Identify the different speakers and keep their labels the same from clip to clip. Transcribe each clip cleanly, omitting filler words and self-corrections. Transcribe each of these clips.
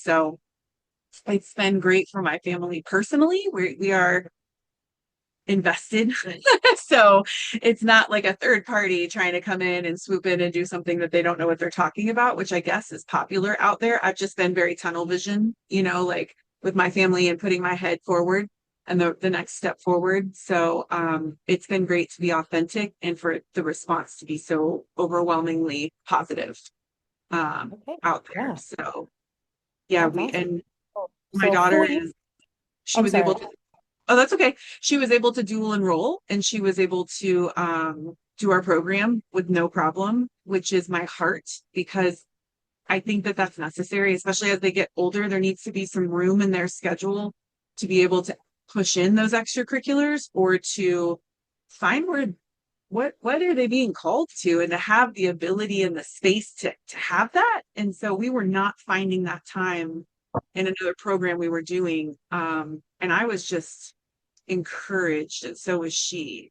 Speaker 1: So it's been great for my family personally. We are invested. So it's not like a third party trying to come in and swoop in and do something that they don't know what they're talking about, which I guess is popular out there. I've just been very tunnel vision, like with my family and putting my head forward and the next step forward. So it's been great to be authentic and for the response to be so overwhelmingly positive
Speaker 2: Okay.
Speaker 1: out there.
Speaker 2: Yeah,
Speaker 1: So yeah,
Speaker 2: that's
Speaker 1: we
Speaker 2: awesome.
Speaker 1: and
Speaker 2: So,
Speaker 1: my
Speaker 2: so
Speaker 1: daughter
Speaker 2: fully,
Speaker 1: is she
Speaker 2: I'm
Speaker 1: was able
Speaker 2: sorry.
Speaker 1: to. Oh, that's okay. She was able to dual enroll and she was able to do our program with no problem, which is my heart because I think that that's necessary, especially as they get older. There needs to be some room in their schedule to be able to push in those extracurriculars or to find what are they being called to and to have the ability and the space to have that. And so we were not finding that time in another program we were doing. And I was just encouraged, and so was she,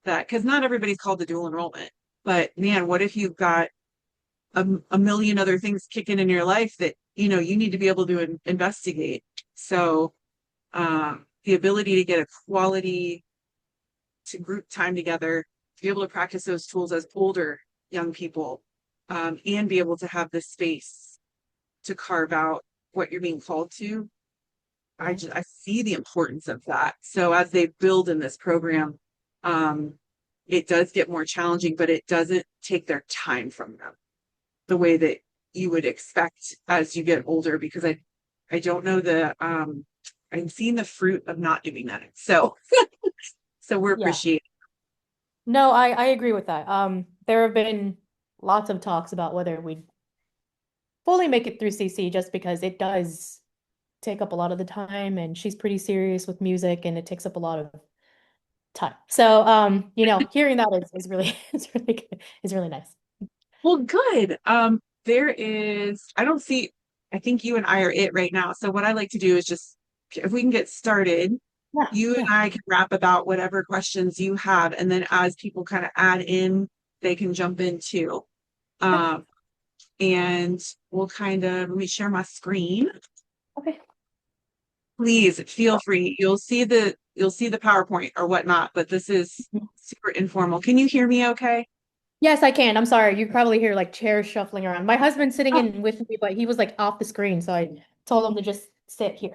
Speaker 1: that because not everybody's called to dual enrollment. But man, what if you've got a million other things kicking in your life that you need to be able to investigate? So the ability to get a quality to group time together, to be able to practice those tools as older young people, and be able to have the space to carve out what you're being called to.
Speaker 2: Yeah.
Speaker 1: I see the importance of that. So as they build in this program, um, it does get more challenging, but it doesn't take their time from them the way that you would expect as you get older, because I don't know I'm seeing the fruit of not doing that. So so we're
Speaker 2: Yeah.
Speaker 1: appreciating.
Speaker 2: No, I agree with that. There have been lots of talks about whether we fully make it through CC just because it does take up a lot of the time and she's pretty serious with music and it takes up a lot of time. So, hearing that is really is really good. Is really nice.
Speaker 1: Well, good. There is, I don't see, I think you and I are it right now. So what I like to do is just, if we can get started,
Speaker 2: Yeah,
Speaker 1: you and
Speaker 2: yeah.
Speaker 1: I can wrap about whatever questions you have. And then as people kind of add in, they can jump in too.
Speaker 2: Okay.
Speaker 1: Um, and we'll let me share my screen.
Speaker 2: Okay.
Speaker 1: Please feel free. You'll see the PowerPoint or whatnot, but this is super informal. Can you hear me okay?
Speaker 2: Yes, I can. I'm sorry. You probably hear like chairs shuffling around. My husband's sitting
Speaker 1: Oh,
Speaker 2: in with me, but he was like off the screen, so I told him to just sit here.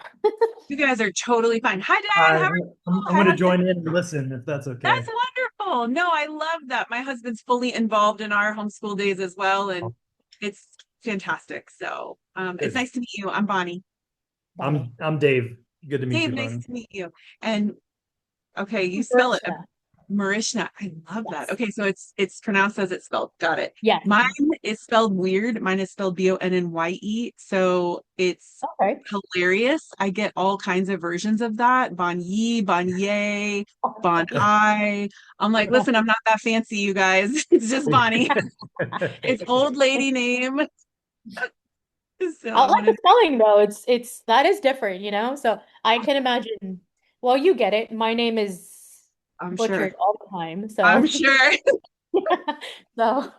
Speaker 1: you guys are totally fine. Hi, Dad.
Speaker 3: Hi,
Speaker 1: How are
Speaker 3: I'm
Speaker 1: you?
Speaker 3: going to join in and listen if that's
Speaker 1: That's
Speaker 3: okay.
Speaker 1: wonderful. No, I love that. My husband's fully involved in our homeschool days as well, and it's fantastic. So, it's
Speaker 3: Good.
Speaker 1: nice to meet you. I'm Bonnie.
Speaker 2: Bonnie.
Speaker 3: I'm Dave. Good to meet
Speaker 1: Dave,
Speaker 3: you,
Speaker 1: nice
Speaker 3: Bonnie.
Speaker 1: to meet you. And okay, you spell it
Speaker 2: Marishna.
Speaker 1: Marishna. I love that.
Speaker 2: Yes.
Speaker 1: Okay, so it's pronounced as it's spelled. Got it.
Speaker 2: Yes.
Speaker 1: Mine is spelled weird. Mine is spelled Bonnye. So it's
Speaker 2: Okay.
Speaker 1: hilarious. I get all kinds of versions of that. Bonyi, Bonye, Bon I. I'm like, listen, I'm not that fancy, you guys. It's just Bonnie. It's old lady name. So
Speaker 2: I
Speaker 1: I'm
Speaker 2: like
Speaker 1: gonna,
Speaker 2: the spelling though. It's that is different, So I can imagine. Well, you get it. My name is
Speaker 1: I'm sure.
Speaker 2: butchered all the time, so
Speaker 1: I'm sure.
Speaker 2: so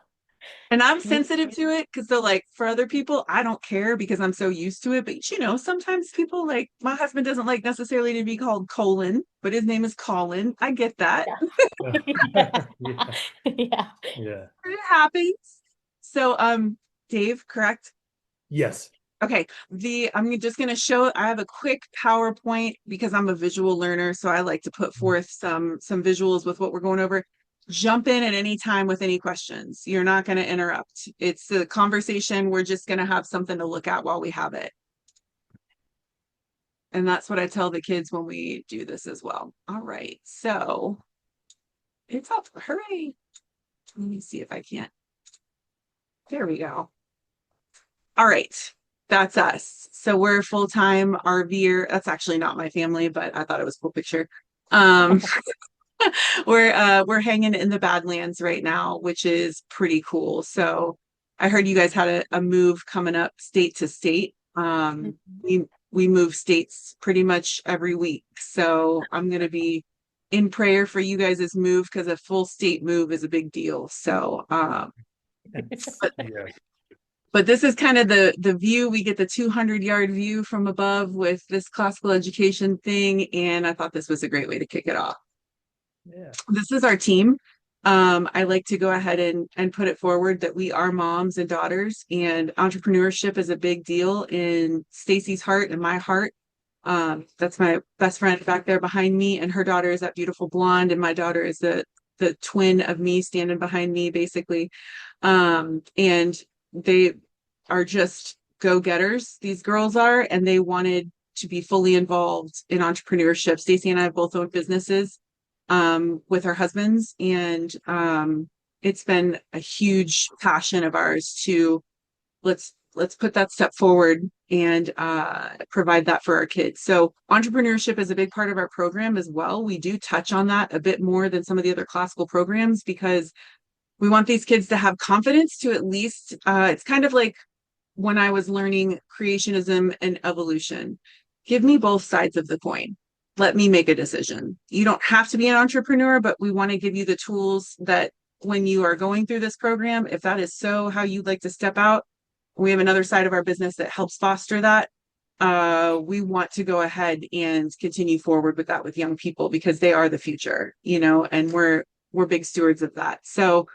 Speaker 1: And I'm
Speaker 2: you
Speaker 1: sensitive to it because so like for other people, I don't care because I'm so used to it. But sometimes people like my husband doesn't like necessarily to be called Colin, but his name is Colin. I get that.
Speaker 2: yeah.
Speaker 3: Yeah.
Speaker 2: Yeah.
Speaker 3: Yeah.
Speaker 1: It happens. So Dave, correct?
Speaker 3: Yes.
Speaker 1: Okay. I'm just gonna show I have a quick PowerPoint because I'm a visual learner, so I like to put forth some visuals with what we're going over. Jump in at any time with any questions. You're not going to interrupt. It's a conversation. We're just going to have something to look at while we have it. And that's what I tell the kids when we do this as well. All right. So it's up. Hooray. Let me see if I can't. There we go. All right. That's us. So we're full-time RVer. That's actually not my family, but I thought it was a cool picture. Um, we're hanging in the Badlands right now, which is pretty cool. So I heard you guys had a move coming up state to state.
Speaker 2: Mhm.
Speaker 1: We move states pretty much every week. So I'm gonna be in prayer for you guys' move because a full state move is a big deal. So but
Speaker 3: Yes.
Speaker 1: But this is kind of the view. We get the 200-yard view from above with this classical education thing, and I thought this was a great way to kick it off.
Speaker 3: Yeah.
Speaker 1: This is our team. I like to go ahead and put it forward that we are moms and daughters, and entrepreneurship is a big deal in Stacy's heart and my heart. That's my best friend back there behind me, and her daughter is that beautiful blonde, and my daughter is the twin of me standing behind me, basically. And they are just go-getters, these girls are, and they wanted to be fully involved in entrepreneurship. Stacy and I have both owned businesses with our husbands, and it's been a huge passion of ours to let's put that step forward and provide that for our kids. So entrepreneurship is a big part of our program as well. We do touch on that a bit more than some of the other classical programs because we want these kids to have confidence to at least, it's kind of like when I was learning creationism and evolution. Give me both sides of the coin. Let me make a decision. You don't have to be an entrepreneur, but we want to give you the tools that when you are going through this program, if that is so how you'd like to step out, we have another side of our business that helps foster that. We want to go ahead and continue forward with that with young people because they are the future, you know, and we're big stewards of that. So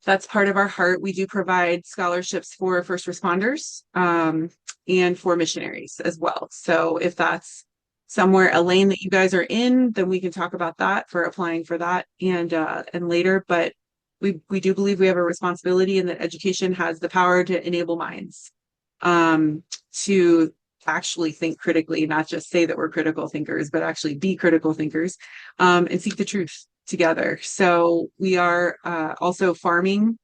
Speaker 1: that's part of our heart. We do provide scholarships for first responders and for missionaries as well. So if that's somewhere a lane that you guys are in, then we can talk about that for applying for that and later. But we do believe we have a responsibility and that education has the power to enable minds to actually think critically, not just say that we're critical thinkers, but actually be critical thinkers and seek the truth together. So we are also farming.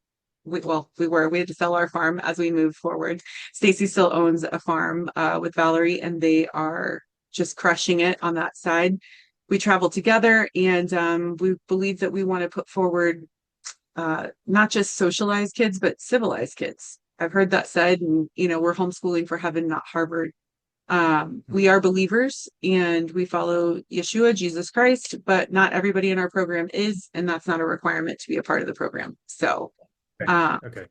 Speaker 1: We had to sell our farm as we moved forward. Stacy still owns a farm with Valerie, and they are just crushing it on that side. We travel together, and we believe that we want to put forward not just socialized kids, but civilized kids. I've heard that said, and you know, we're homeschooling for heaven, not Harvard. We are believers and we follow Yeshua, Jesus Christ, but not everybody in our program is, and that's not a requirement to be a part of the program. So
Speaker 3: Okay.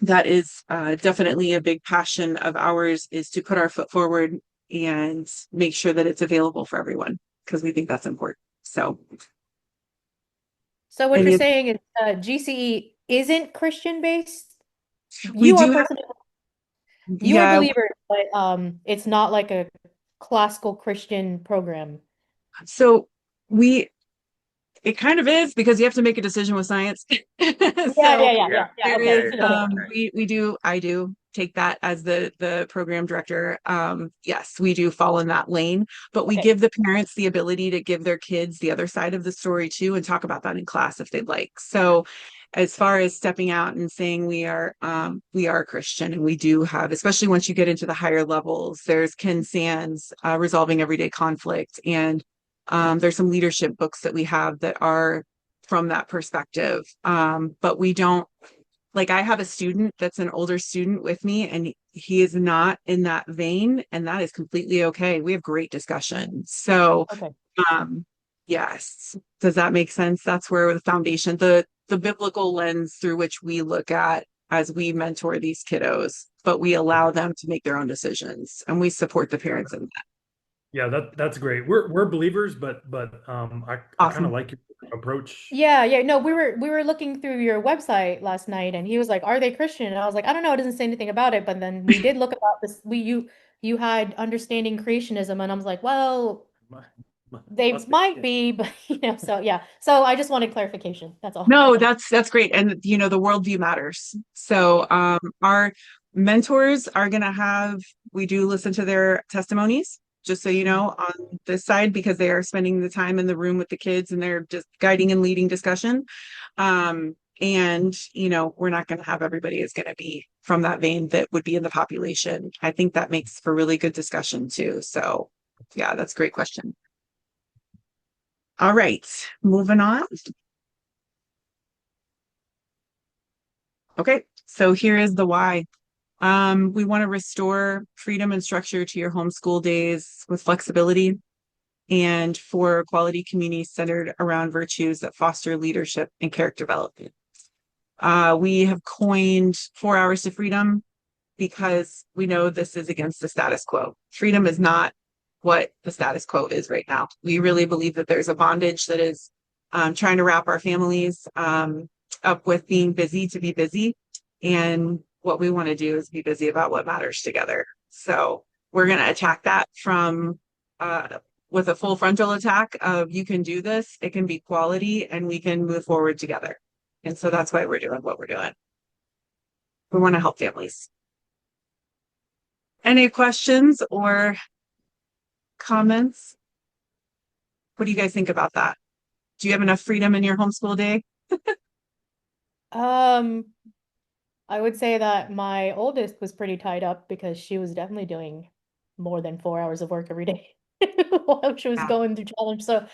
Speaker 1: that is definitely a big passion of ours, is to put our foot forward and make sure that it's available for everyone because we think that's important. So
Speaker 2: what you're saying is GCE isn't Christian based?
Speaker 1: We
Speaker 2: You are
Speaker 1: do have,
Speaker 2: personally, you are
Speaker 1: yeah,
Speaker 2: believers, but it's not like a classical Christian program.
Speaker 1: so it kind of is because you have to make a decision with science.
Speaker 2: Yeah.
Speaker 1: There
Speaker 2: Okay.
Speaker 1: is, I do take that as the program director. Yes, we do fall in that lane, but we give the parents the ability to give their kids the other side of the story too and talk about that in class if they'd like. So as far as stepping out and saying we are Christian, and we do have, especially once you get into the higher levels, there's Ken Sands, Resolving Everyday Conflict, and there's some leadership books that we have that are from that perspective. But we don't, like, I have a student that's an older student with me, and he is not in that vein, and that is completely okay. We have great discussions. So, yes. Does that make sense? That's where the foundation, the biblical lens through which we look at as we mentor these kiddos, but we allow them to make their own decisions, and we support the parents in that.
Speaker 3: Yeah, that's great. We're believers, but I kind of like your approach.
Speaker 2: Yeah. No, we were looking through your website last night, and he was like, "Are they Christian?" And I was like, "I don't know. It doesn't say anything about it." But then we did look about this. You had understanding creationism, and I was like, "Well, they might be," but so yeah. So I just wanted clarification. That's all.
Speaker 1: No, that's great. And you know, the worldview matters. So our mentors are we do listen to their testimonies, just so you know, on this side, because they are spending the time in the room with the kids and they're just guiding and leading discussion. And you know, we're not going to have everybody is going to be from that vein that would be in the population. I think that makes for really good discussion too. So yeah, that's a great question. All right, moving on. Okay, so here is the why. We want to restore freedom and structure to your homeschool days with flexibility, and for quality communities centered around virtues that foster leadership and character development. We have coined 4 hours to freedom because we know this is against the status quo. Freedom is not what the status quo is right now. We really believe that there's a bondage that is trying to wrap our families up with being busy to be busy. And what we want to do is be busy about what matters together. So we're going to attack that from with a full frontal attack of you can do this, it can be quality, and we can move forward together. And so that's why we're doing what we're doing. We want to help families. Any questions or comments? What do you guys think about that? Do you have enough freedom in your homeschool day?
Speaker 2: I would say that my oldest was pretty tied up because she was definitely doing more than 4 hours of work every day while she was
Speaker 1: Yeah.
Speaker 2: going through college. So,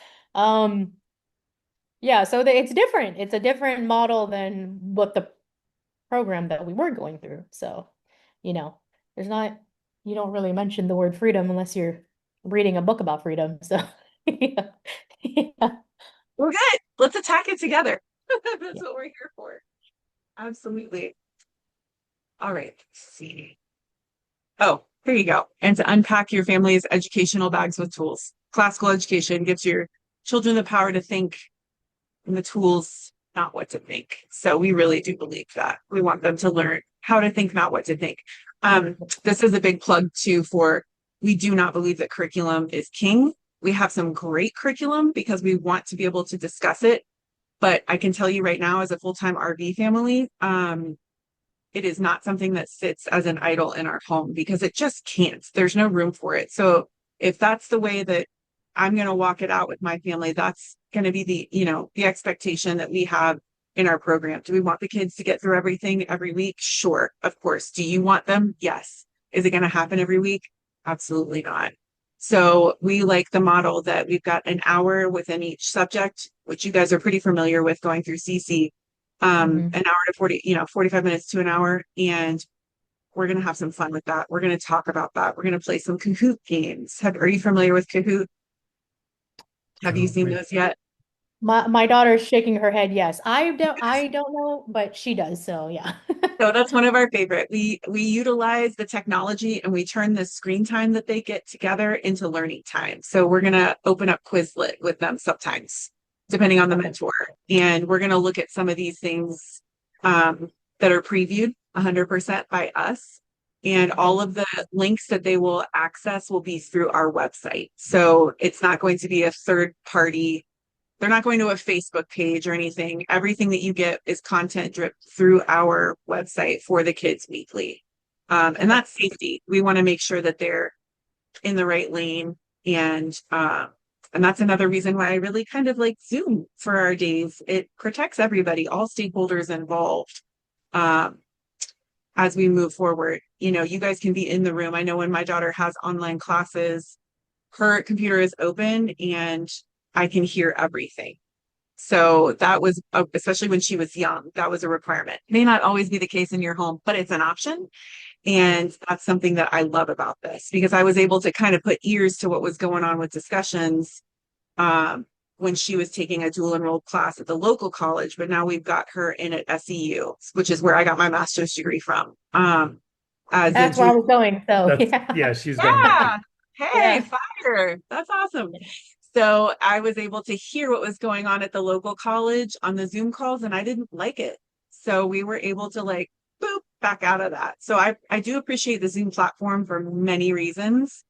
Speaker 2: yeah, so it's different. It's a different model than what the program that we were going through. So, you know, there's not, you don't really mention the word freedom unless you're reading a book about freedom. So, yeah. Yeah.
Speaker 1: We're good. Let's attack it together. That's
Speaker 2: Yeah.
Speaker 1: what we're here for. Absolutely. All right. Let's see. Oh, here you go. And to unpack your family's educational bags with tools. Classical education gives your children the power to think and the tools, not what to think. So we really do believe that. We want them to learn how to think, not what to think. This is a big plug too for we do not believe that curriculum is king. We have some great curriculum because we want to be able to discuss it. But I can tell you right now, as a full-time RV family, it is not something that sits as an idol in our home because it just can't. There's no room for it. So if that's the way that I'm going to walk it out with my family, that's going to be the expectation that we have in our program. Do we want the kids to get through everything every week? Sure, of course. Do you want them? Yes. Is it going to happen every week? Absolutely not. So we like the model that we've got an hour within each subject, which you guys are pretty familiar with going through CC.
Speaker 2: Mhm.
Speaker 1: An hour to 45 minutes to an hour. And we're going to have some fun with that. We're going to talk about that. We're going to play some Kahoot games. Are you familiar with Kahoot? Have you seen those yet?
Speaker 2: My daughter's shaking her head, yes. I don't know, but she does, so yeah.
Speaker 1: So that's one of our favorite. We utilize the technology and we turn the screen time that they get together into learning time. So we're gonna open up Quizlet with them sometimes, depending on the mentor. And we're gonna look at some of these things that are previewed 100% by us. And all of the links that they will access will be through our website. So it's not going to be a third party. They're not going to a Facebook page or anything. Everything that you get is content drip through our website for the kids weekly. And that's safety. We want to make sure that they're in the right lane. And that's another reason why I really kind of like Zoom for our days. It protects everybody, all stakeholders involved. As we move forward, you guys can be in the room. I know when my daughter has online classes, her computer is open and I can hear everything. So that was, especially when she was young, that was a requirement. May not always be the case in your home, but it's an option. And that's something that I love about this because I was able to kind of put ears to what was going on with discussions when she was taking a dual enrolled class at the local college, but now we've got her in at SEU, which is where I got my master's degree from.
Speaker 2: That's where I was going, so yeah.
Speaker 3: She's going there too.
Speaker 1: Yeah. Hey,
Speaker 2: Yeah.
Speaker 1: fire. That's awesome. So I was able to hear what was going on at the local college on the Zoom calls, and I didn't like it. So we were able to boop back out of that. So I do appreciate the Zoom platform for many reasons.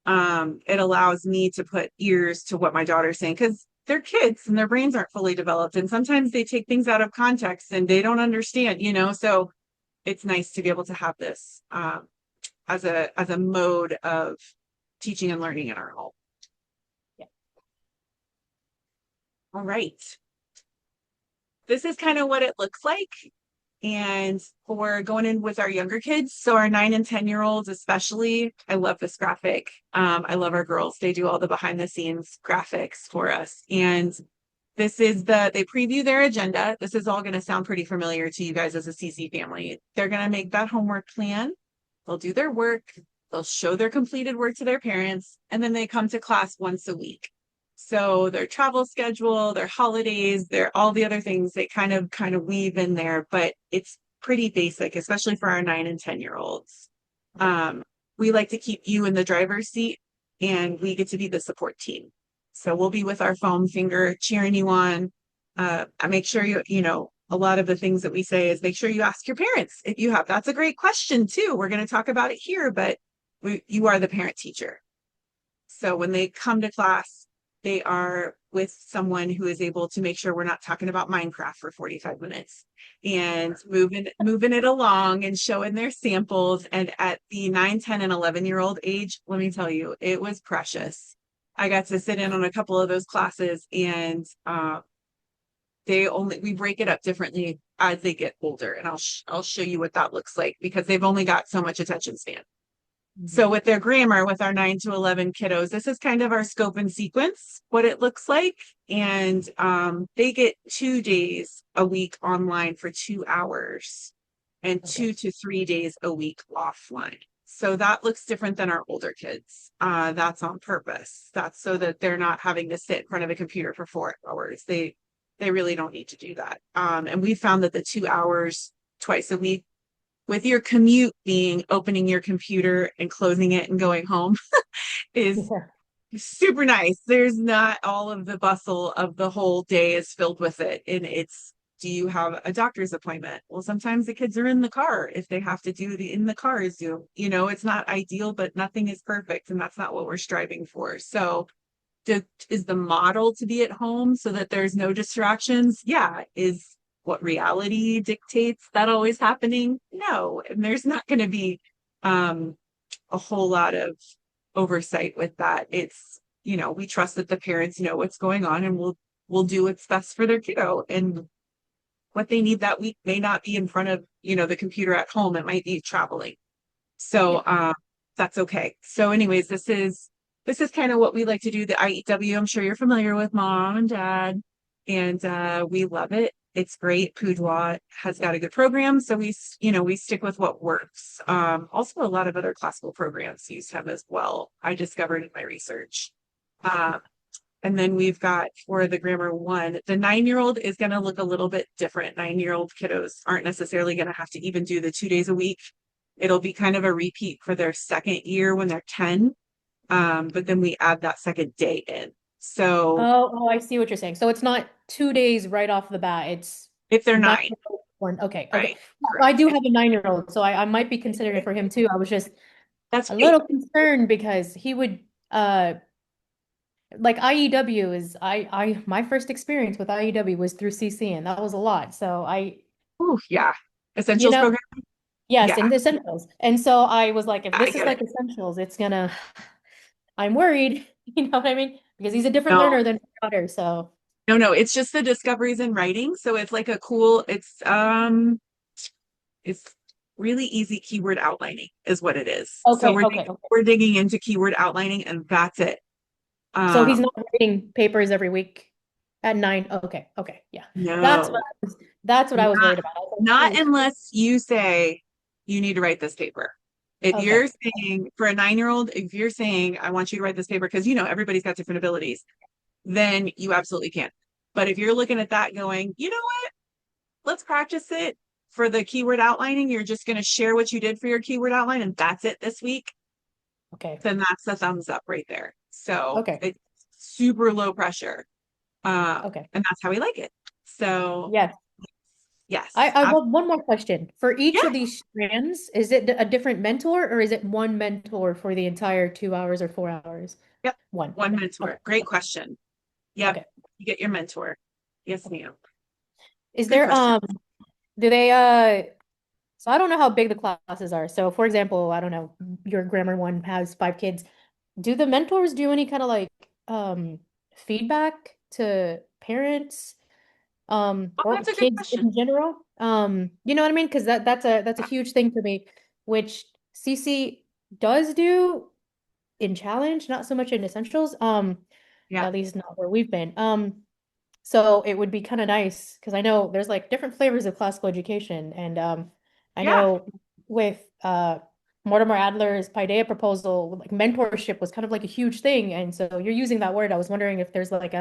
Speaker 1: It allows me to put ears to what my daughter's saying because they're kids and their brains aren't fully developed. And sometimes they take things out of context and they don't understand, so it's nice to be able to have this as a mode of teaching and learning in our home.
Speaker 2: Yeah.
Speaker 1: All right. This is kind of what it looks like. And for going in with our younger kids, so our 9 and 10-year-olds especially, I love this graphic. I love our girls. They do all the behind the scenes graphics for us. And this is they preview their agenda. This is all going to sound pretty familiar to you guys as a CC family. They're going to make that homework plan. They'll do their work. They'll show their completed work to their parents. And then they come to class once a week. So their travel schedule, their holidays, their all the other things they kind of weave in there, but it's pretty basic, especially for our 9 and 10-year-olds. Um, we like to keep you in the driver's seat and we get to be the support team. So we'll be with our foam finger cheering you on. I make sure a lot of the things that we say is make sure you ask your parents if you have. That's a great question too. We're going to talk about it here, but you are the parent teacher. So when they come to class, they are with someone who is able to make sure we're not talking about Minecraft for 45 minutes and moving it along and showing their samples. And at the 9, 10, and 11-year-old age, let me tell you, it was precious. I got to sit in on a couple of those classes and we break it up differently as they get older. And I'll show you what that looks like because they've only got so much attention span. So with their grammar, with our 9 to 11 kiddos, this is kind of our scope and sequence, what it looks like. And they get 2 days a week online for 2 hours and 2 to 3 days a week offline. So that looks different than our older kids. That's on purpose. That's so that they're not having to sit in front of a computer for 4 hours. They really don't need to do that. And we found that the 2 hours twice a week, with your commute being opening your computer and closing it and going home is super nice. There's not all of the bustle of the whole day is filled with it. And do you have a doctor's appointment? Well, sometimes the kids are in the car if they have to do the in the car Zoom. It's not ideal, but nothing is perfect. And that's not what we're striving for. So is the model to be at home so that there's no distractions? Yeah. Is what reality dictates that always happening? No. And there's not going to be a whole lot of oversight with that. It's, we trust that the parents know what's going on and we'll do what's best for their kiddo. And what they need that week may not be in front of, the computer at home. It might be traveling. So that's okay. So anyways, this is kind of what we like to do. The IEW, I'm sure you're familiar with, Mom and Dad, and we love it. It's great. Poudre has got a good program. So we stick with what works. Also, a lot of other classical programs use him as well. I discovered in my research. And then we've got for the Grammar 1, the 9-year-old is going to look a little bit different. 9-year-old kiddos aren't necessarily going to have to even do the 2 days a week. It'll be kind of a repeat for their second year when they're 10. But then we add that second day in. So
Speaker 2: I see what you're saying. So it's not 2 days right off the bat. It's
Speaker 1: if they're 9.
Speaker 2: Okay.
Speaker 1: Right.
Speaker 2: I do have a 9-year-old, so I might be considering it for him too. I was just
Speaker 1: That's
Speaker 2: a little concerned because he would like IEW is my first experience with IEW was through CC and that was a lot. So
Speaker 1: Essentials program.
Speaker 2: Yes, in the essentials. And so I was like, if this is like essentials, it's gonna I'm worried, you know what I mean? Because he's a different learner than my daughter, so.
Speaker 1: No, it's just the discoveries in writing. So it's like it's really easy keyword outlining is what it is.
Speaker 2: Okay,
Speaker 1: so we're digging into keyword outlining and that's it.
Speaker 2: So he's not writing papers every week at 9. Okay, yeah.
Speaker 1: No.
Speaker 2: That's what I was worried about.
Speaker 1: Not unless you say you need to write this paper. If you're saying for a 9-year-old, if you're saying, I want you to write this paper, because everybody's got different abilities, then you absolutely can. But if you're looking at that going, you know what, let's practice it for the keyword outlining. You're just going to share what you did for your keyword outline and that's it this week.
Speaker 2: Okay.
Speaker 1: Then that's a thumbs up right there. So it's super low pressure. And that's how we like it. So yes.
Speaker 2: I have one more question. For each of these strands, is it a different mentor or is it one mentor for the entire 2 hours or 4 hours?
Speaker 1: Yep.
Speaker 2: One
Speaker 1: mentor. Great question. Yep. You get your mentor. Yes, ma'am.
Speaker 2: Is there do they so I don't know how big the classes are. So for example, I don't know, your Grammar 1 has 5 kids. Do the mentors do any kind of like feedback to parents? Or kids in general? You know what I mean? Because that's a huge thing for me, which CC does do in Challenge, not so much in Essentials. At least not where we've been. So it would be kind of nice because I know there's like different flavors of classical education, and I know with Mortimer Adler's Paideia proposal, like mentorship was kind of like a huge thing. And so you're using that word. I was wondering if there's like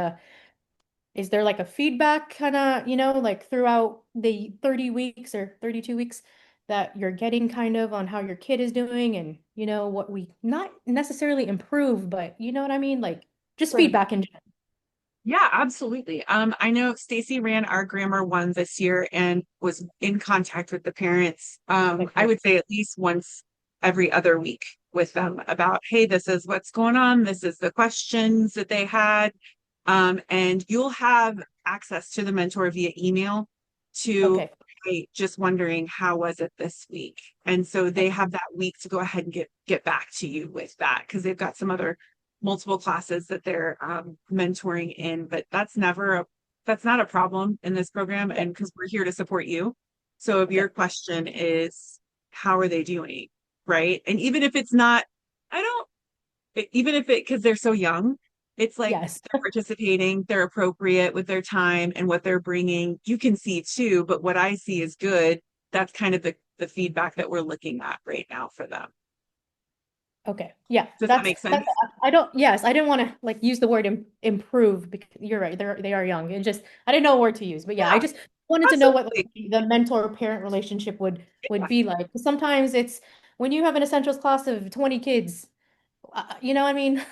Speaker 2: is there like a feedback kind of, like throughout the 30 weeks or 32 weeks that you're getting kind of on how your kid is doing and, what we not necessarily improve, but you know what I mean? Like just
Speaker 1: Right.
Speaker 2: feedback in general.
Speaker 1: Yeah, absolutely. I know Stacy ran our grammar one this year and was in contact with the parents. I would say at least once every other week with them about, hey, this is what's going on. This is the questions that they had. And you'll have access to the mentor via email to,
Speaker 2: Okay.
Speaker 1: hey, just wondering how was it this week? And so they have that week to go ahead and get back to you with that because they've got some other multiple classes that they're mentoring in, but that's not a problem in this program. And because we're here to support you. So if your question is, how are they doing? Right. And even if it's not, even if because they're so young, it's like
Speaker 2: Yes.
Speaker 1: they're participating, they're appropriate with their time and what they're bringing. You can see too, but what I see is good. That's kind of the feedback that we're looking at right now for them.
Speaker 2: Okay. Yeah.
Speaker 1: Does that make sense?
Speaker 2: Yes, I didn't want to like use the word improve because you're right. They are young. It just, I didn't know what word to use, but yeah, I just wanted to know what
Speaker 1: Absolutely.
Speaker 2: the mentor parent relationship would be like. 'Cause sometimes it's when you have an essentials class of 20 kids, you know what I mean?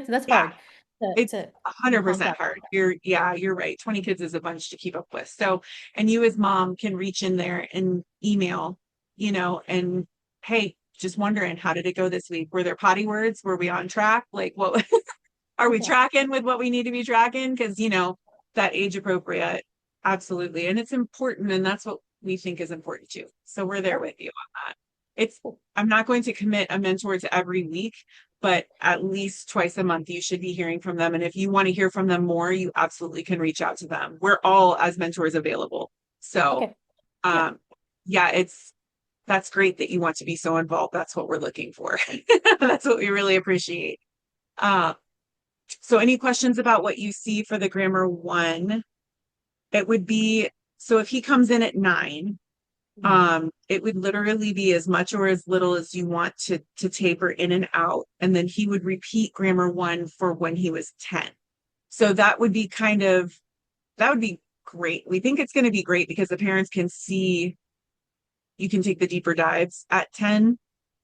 Speaker 2: That's
Speaker 1: Yeah.
Speaker 2: hard
Speaker 1: It's
Speaker 2: to be pumped
Speaker 1: 100%
Speaker 2: up.
Speaker 1: hard. You're right. 20 kids is a bunch to keep up with. So, and you as mom can reach in there and email, and hey, just wondering, how did it go this week? Were there potty words? Were we on track? Like, what are we tracking with what we need to be tracking? Because, that age appropriate. Absolutely. And it's important. And that's what we think is important too. So we're there with you on that. I'm not going to commit a mentor to every week, but at least twice a month, you should be hearing from them. And if you want to hear from them more, you absolutely can reach out to them. We're all as mentors available. So,
Speaker 2: Okay. Yeah.
Speaker 1: yeah, that's great that you want to be so involved. That's what we're looking for. That's what we really appreciate. So any questions about what you see for the grammar one? It would be, so if he comes in at 9, it would literally be as much or as little as you want to taper in and out. And then he would repeat grammar one for when he was 10. So that would be great. We think it's going to be great because the parents can see you can take the deeper dives at 10.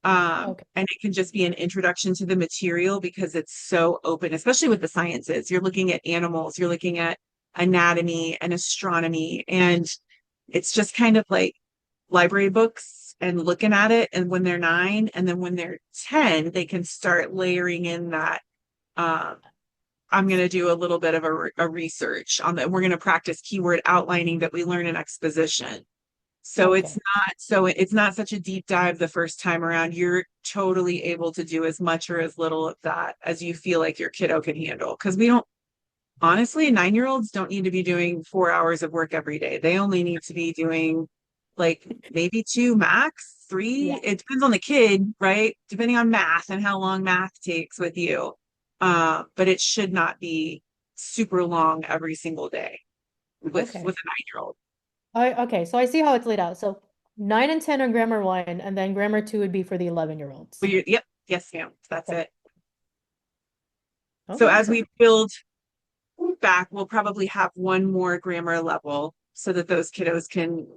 Speaker 2: Okay.
Speaker 1: And it can just be an introduction to the material because it's so open, especially with the sciences. You're looking at animals, you're looking at anatomy and astronomy, and it's just kind of like library books and looking at it. And when they're 9 and then when they're 10, they can start layering in that. I'm going to do a little bit of a research on that. We're going to practice keyword outlining that we learn in exposition. So
Speaker 2: Okay.
Speaker 1: it's not such a deep dive the first time around. You're totally able to do as much or as little of that as you feel like your kiddo can handle. Because honestly, 9-year-olds don't need to be doing 4 hours of work every day. They only need to be doing like maybe 2 max, 3.
Speaker 2: Yeah.
Speaker 1: It depends on the kid, right? Depending on math and how long math takes with you. But it should not be super long every single day with
Speaker 2: Okay.
Speaker 1: a 9-year-old.
Speaker 2: Okay, so I see how it's laid out. So 9 and 10 are grammar one, and then grammar two would be for the 11-year-olds.
Speaker 1: Yep, yes, ma'am. That's
Speaker 2: Okay.
Speaker 1: it. So
Speaker 2: Okay.
Speaker 1: as we build back, we'll probably have one more grammar level so that those kiddos can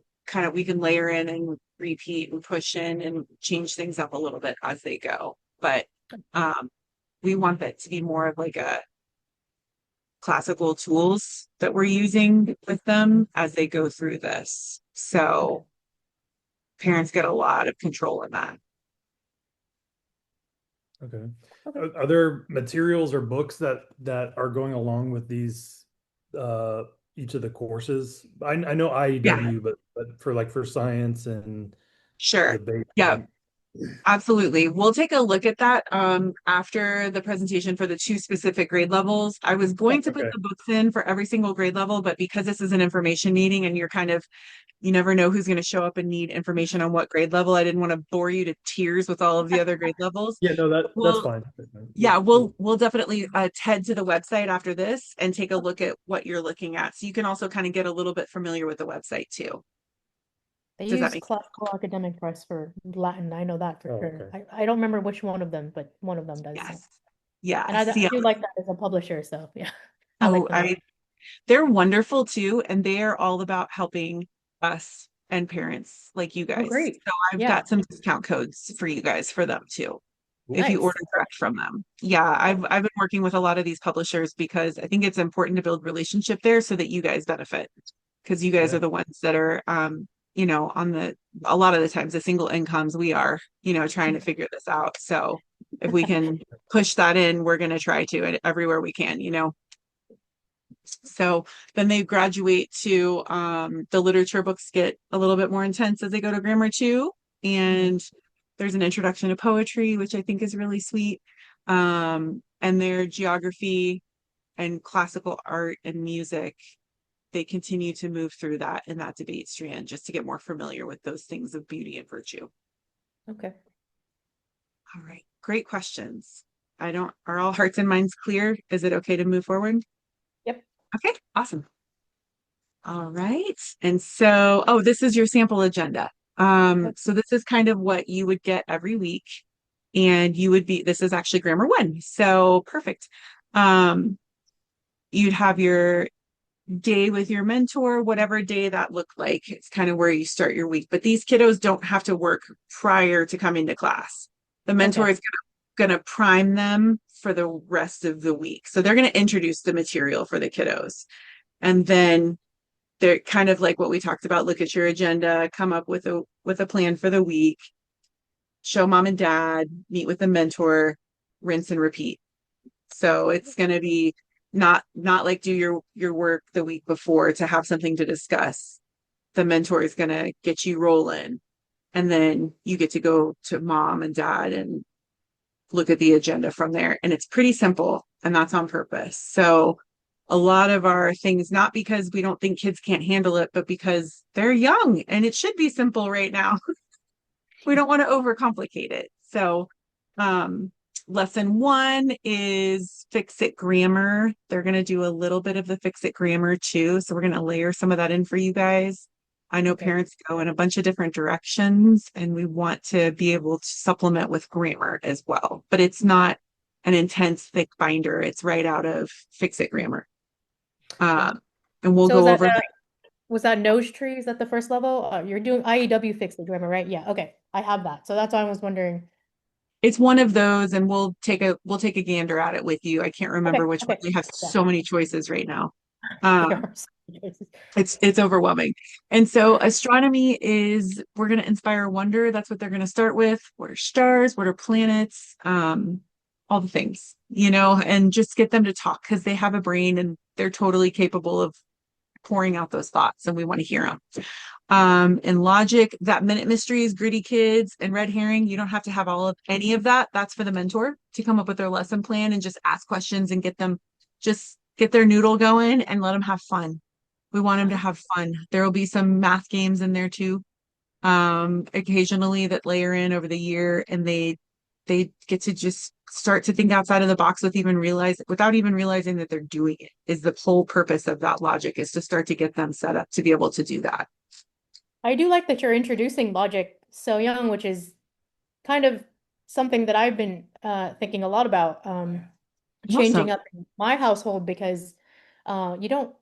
Speaker 1: we can layer in and repeat and push in and change things up a little bit as they go. But we want that to be more of like a classical tools that we're using with them as they go through this. So parents get a lot of control in that.
Speaker 3: Okay. Are there materials or books that are going along with these each of the courses? I know IEW, but for science and
Speaker 1: Sure.
Speaker 3: debate.
Speaker 1: Yeah. Absolutely. We'll take a look at that after the presentation for the 2 specific grade levels. I was going to put the books in for every single grade level, but because this is an information meeting and you never know who's going to show up and need information on what grade level, I didn't want to bore you to tears with all of the other grade levels.
Speaker 3: Yeah, no, that's fine.
Speaker 1: Yeah, we'll definitely head to the website after this and take a look at what you're looking at. So you can also kind of get a little bit familiar with the website too.
Speaker 2: They
Speaker 1: Does that
Speaker 2: use
Speaker 1: make
Speaker 2: Classical Academic Press for Latin. I know that for
Speaker 3: Oh,
Speaker 2: sure.
Speaker 3: okay.
Speaker 2: I don't remember which one of them, but one of them does. So.
Speaker 1: Yes. Yeah.
Speaker 2: And I
Speaker 1: See,
Speaker 2: do like that as a publisher. So yeah, I
Speaker 1: oh,
Speaker 2: like them a lot.
Speaker 1: they're wonderful too, and they are all about helping us and parents like you
Speaker 2: Oh,
Speaker 1: guys.
Speaker 2: great.
Speaker 1: So I've
Speaker 2: Yeah,
Speaker 1: got some discount codes for you guys for them too, if you
Speaker 2: nice.
Speaker 1: order direct from them. Yeah, I've been working with a lot of these publishers because I think it's important to build relationship there so that you guys benefit, because you guys
Speaker 3: Yeah.
Speaker 1: are the ones that are on a lot of the times the single incomes we are, trying to figure this out. So if we can push that in, we're going to try to everywhere we can. So then they graduate to the literature books get a little bit more intense as they go to grammar two. And there's an introduction to poetry, which I think is really sweet. And their geography and classical art and music, they continue to move through that in that debate strand just to get more familiar with those things of beauty and virtue.
Speaker 2: Okay.
Speaker 1: All right, great questions. Are all hearts and minds clear? Is it okay to move forward?
Speaker 2: Yep.
Speaker 1: Okay, awesome. All right. And so, this is your sample agenda. So this is kind of what you would get every week. And this is actually grammar one. So perfect. You'd have your day with your mentor, whatever day that looked like. It's kind of where you start your week. But these kiddos don't have to work prior to coming to class. The mentor is gonna prime them for the rest of the week. So they're gonna introduce the material for the kiddos. And then they're kind of like what we talked about, look at your agenda, come up with a plan for the week, show mom and dad, meet with the mentor, rinse and repeat. So it's going to be not like do your work the week before to have something to discuss. The mentor is going to get you rolling, and then you get to go to mom and dad and look at the agenda from there. And it's pretty simple, and that's on purpose. So a lot of our things, not because we don't think kids can't handle it, but because they're young and it should be simple right now. We don't want to overcomplicate it. So lesson one is fix it grammar. They're going to do a little bit of the fix it grammar too. So we're going to layer some of that in for you guys. I know parents go in a bunch of different directions, and we want to be able to supplement with grammar as well. But it's not an intense, thick binder. It's right out of fix it grammar. And we'll
Speaker 2: So
Speaker 1: go over.
Speaker 2: was that nose tree? Is that the first level? You're doing IEW fix the grammar, right? Yeah. Okay. I have that. So that's why I was wondering.
Speaker 1: It's one of those, and we'll take a gander at it with you. I can't remember which one. We have so many choices right now. It's overwhelming. And so astronomy is, we're going to inspire wonder. That's what they're going to start with. What are stars? What are planets? All the things, and just get them to talk, because they have a brain and they're totally capable of pouring out those thoughts, and we want to hear them. In logic, that minute mysteries, gritty kids, and red herring, you don't have to have any of that. That's for the mentor to come up with their lesson plan and just ask questions and get their noodle going and let them have fun. We want them to have fun. There will be some math games in there too, occasionally, that layer in over the year, and they get to just start to think outside of the box without even realizing that they're doing it. Is the whole purpose of that logic, is to start to get them set up to be able to do that.
Speaker 2: I do like that you're introducing logic so young, which is kind of something that I've been thinking a lot about changing up in my household, because you don't,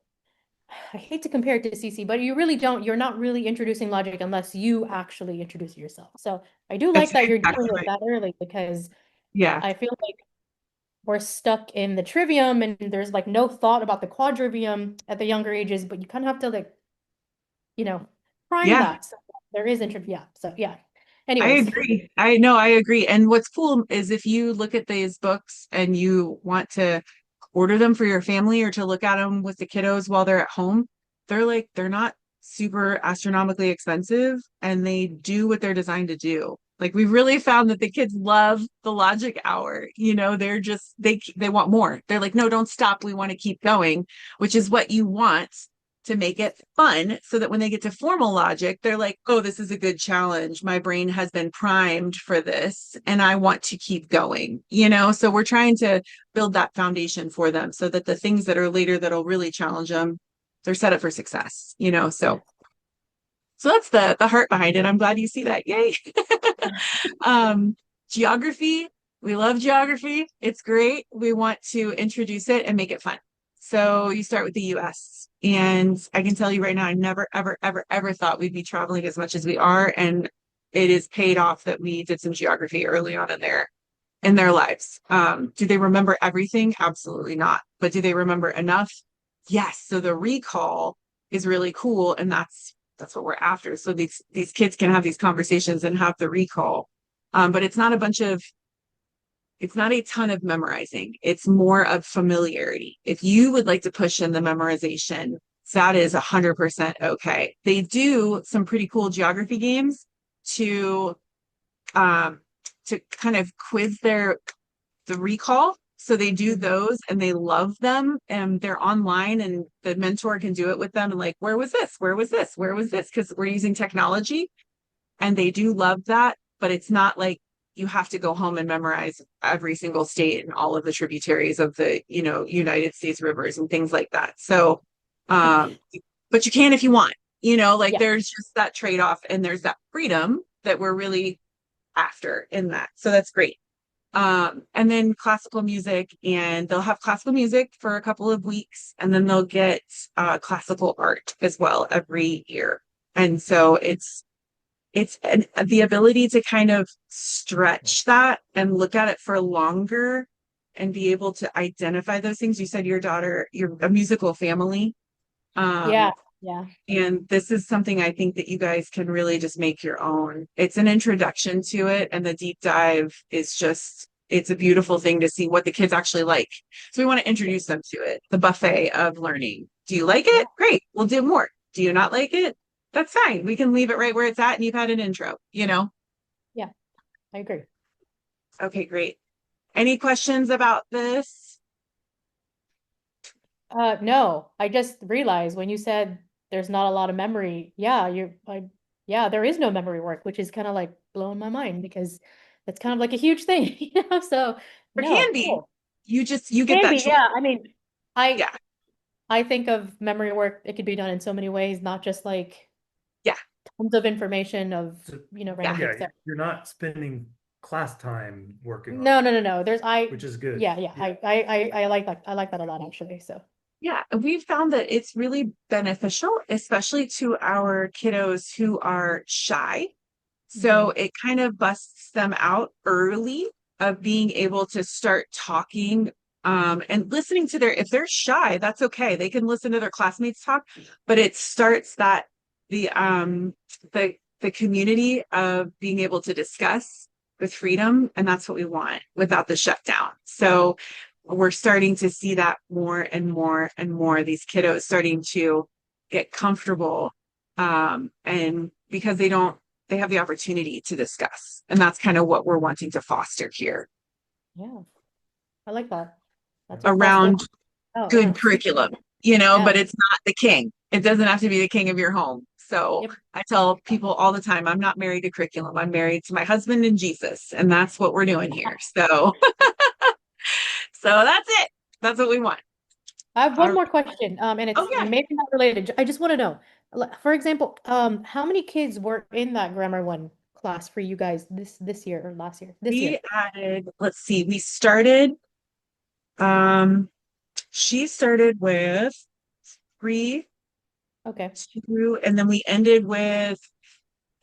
Speaker 2: I hate to compare it to CC, but you're not really introducing logic unless you actually introduce it yourself. So I do like that you're doing it that early, because I feel like we're stuck in the trivium and there's like no thought about the quadrivium at the younger ages, but you kind of have to prime that. So there is so yeah. Anyways.
Speaker 1: I agree. I agree. And what's cool is if you look at these books and you want to order them for your family or to look at them with the kiddos while they're at home, they're not super astronomically expensive, and they do what they're designed to do. Like, we've really found that the kids love the logic hour. They're just, they want more. They're like, no, don't stop. We want to keep going, which is what you want to make it fun, so that when they get to formal logic, they're like, oh, this is a good challenge. My brain has been primed for this and I want to keep going, So we're trying to build that foundation for them so that the things that are later that'll really challenge them, they're set up for success, So So that's the heart behind it. I'm glad you see that. Yay. Geography. We love geography. It's great. We want to introduce it and make it fun. So you start with the US. And I can tell you right now, I never, ever, ever, ever thought we'd be traveling as much as we are. And it is paid off that we did some geography early on in their lives. Do they remember everything? Absolutely not. But do they remember enough? Yes. So the recall is really cool. And that's what we're after. So these kids can have these conversations and have the recall. But it's not a ton of memorizing. It's more of familiarity. If you would like to push in the memorization, that is 100% okay. They do some pretty cool geography games to kind of quiz the recall. So they do those and they love them, and they're online and the mentor can do it with them and like, where was this? Where was this? Where was this? Because we're using technology and they do love that, but it's not like you have to go home and memorize every single state and all of the tributaries of the, United States rivers and things like that. So, but you can if you want, like
Speaker 2: Yeah.
Speaker 1: there's just that trade-off and there's that freedom that we're really after in that. So that's great. And then classical music, and they'll have classical music for a couple of weeks, and then they'll get classical art as well every year. And so it's the ability to kind of stretch that and look at it for longer and be able to identify those things. You said you're a musical family.
Speaker 2: Yeah. Yeah.
Speaker 1: And this is something I think that you guys can really just make your own. It's an introduction to it, and the deep dive is it's a beautiful thing to see what the kids actually like. So we want to introduce them to it, the buffet of learning. Do you like it? Great. We'll do more. Do you not like it? That's fine. We can leave it right where it's at and you've had an intro,
Speaker 2: Yeah, I agree.
Speaker 1: Okay, great. Any questions about this?
Speaker 2: No, I just realized when you said there's not a lot of memory. Yeah, there is no memory work, which is kind of like blowing my mind because that's kind of like a huge thing, So
Speaker 1: There
Speaker 2: no,
Speaker 1: can be.
Speaker 2: cool.
Speaker 1: You get
Speaker 2: Can
Speaker 1: that
Speaker 2: be,
Speaker 1: choice.
Speaker 2: yeah. I mean,
Speaker 1: Yeah.
Speaker 2: I think of memory work, it could be done in so many ways, not just like
Speaker 1: Yeah.
Speaker 2: tons of information of,
Speaker 3: So,
Speaker 2: random
Speaker 3: yeah,
Speaker 2: things there.
Speaker 3: you're not spending class time working on
Speaker 2: No,
Speaker 3: it,
Speaker 2: no, no, no.
Speaker 3: which is good.
Speaker 2: Yeah, yeah. I like that. I like that a lot actually. So
Speaker 1: Yeah, and we've found that it's really beneficial, especially to our kiddos who are shy. So it kind of busts them out early of being able to start talking and listening to if they're shy, that's okay. They can listen to their classmates talk, but it starts the community of being able to discuss with freedom, and that's what we want without the shutdown. So we're starting to see that more and more and more, these kiddos starting to get comfortable and because they have the opportunity to discuss, and that's kind of what we're wanting to foster here
Speaker 2: yeah, I like that. That's what
Speaker 1: around
Speaker 2: oh,
Speaker 1: good
Speaker 2: yeah.
Speaker 1: curriculum,
Speaker 2: Yeah.
Speaker 1: but it's not the king. It doesn't have to be the king of your home. So
Speaker 2: Yep.
Speaker 1: I tell people all the time, I'm not married to curriculum. I'm married to my husband and Jesus, and that's what we're doing here. So so that's it. That's what we want.
Speaker 2: I have
Speaker 1: All
Speaker 2: one
Speaker 1: right.
Speaker 2: more question, and it's
Speaker 1: Oh yeah.
Speaker 2: maybe not related. I just want to know, for example, how many kids were in that grammar one class for you guys this year or last year? This year.
Speaker 1: We added, let's see, um, she started with 3,
Speaker 2: Okay.
Speaker 1: 2, and then we ended with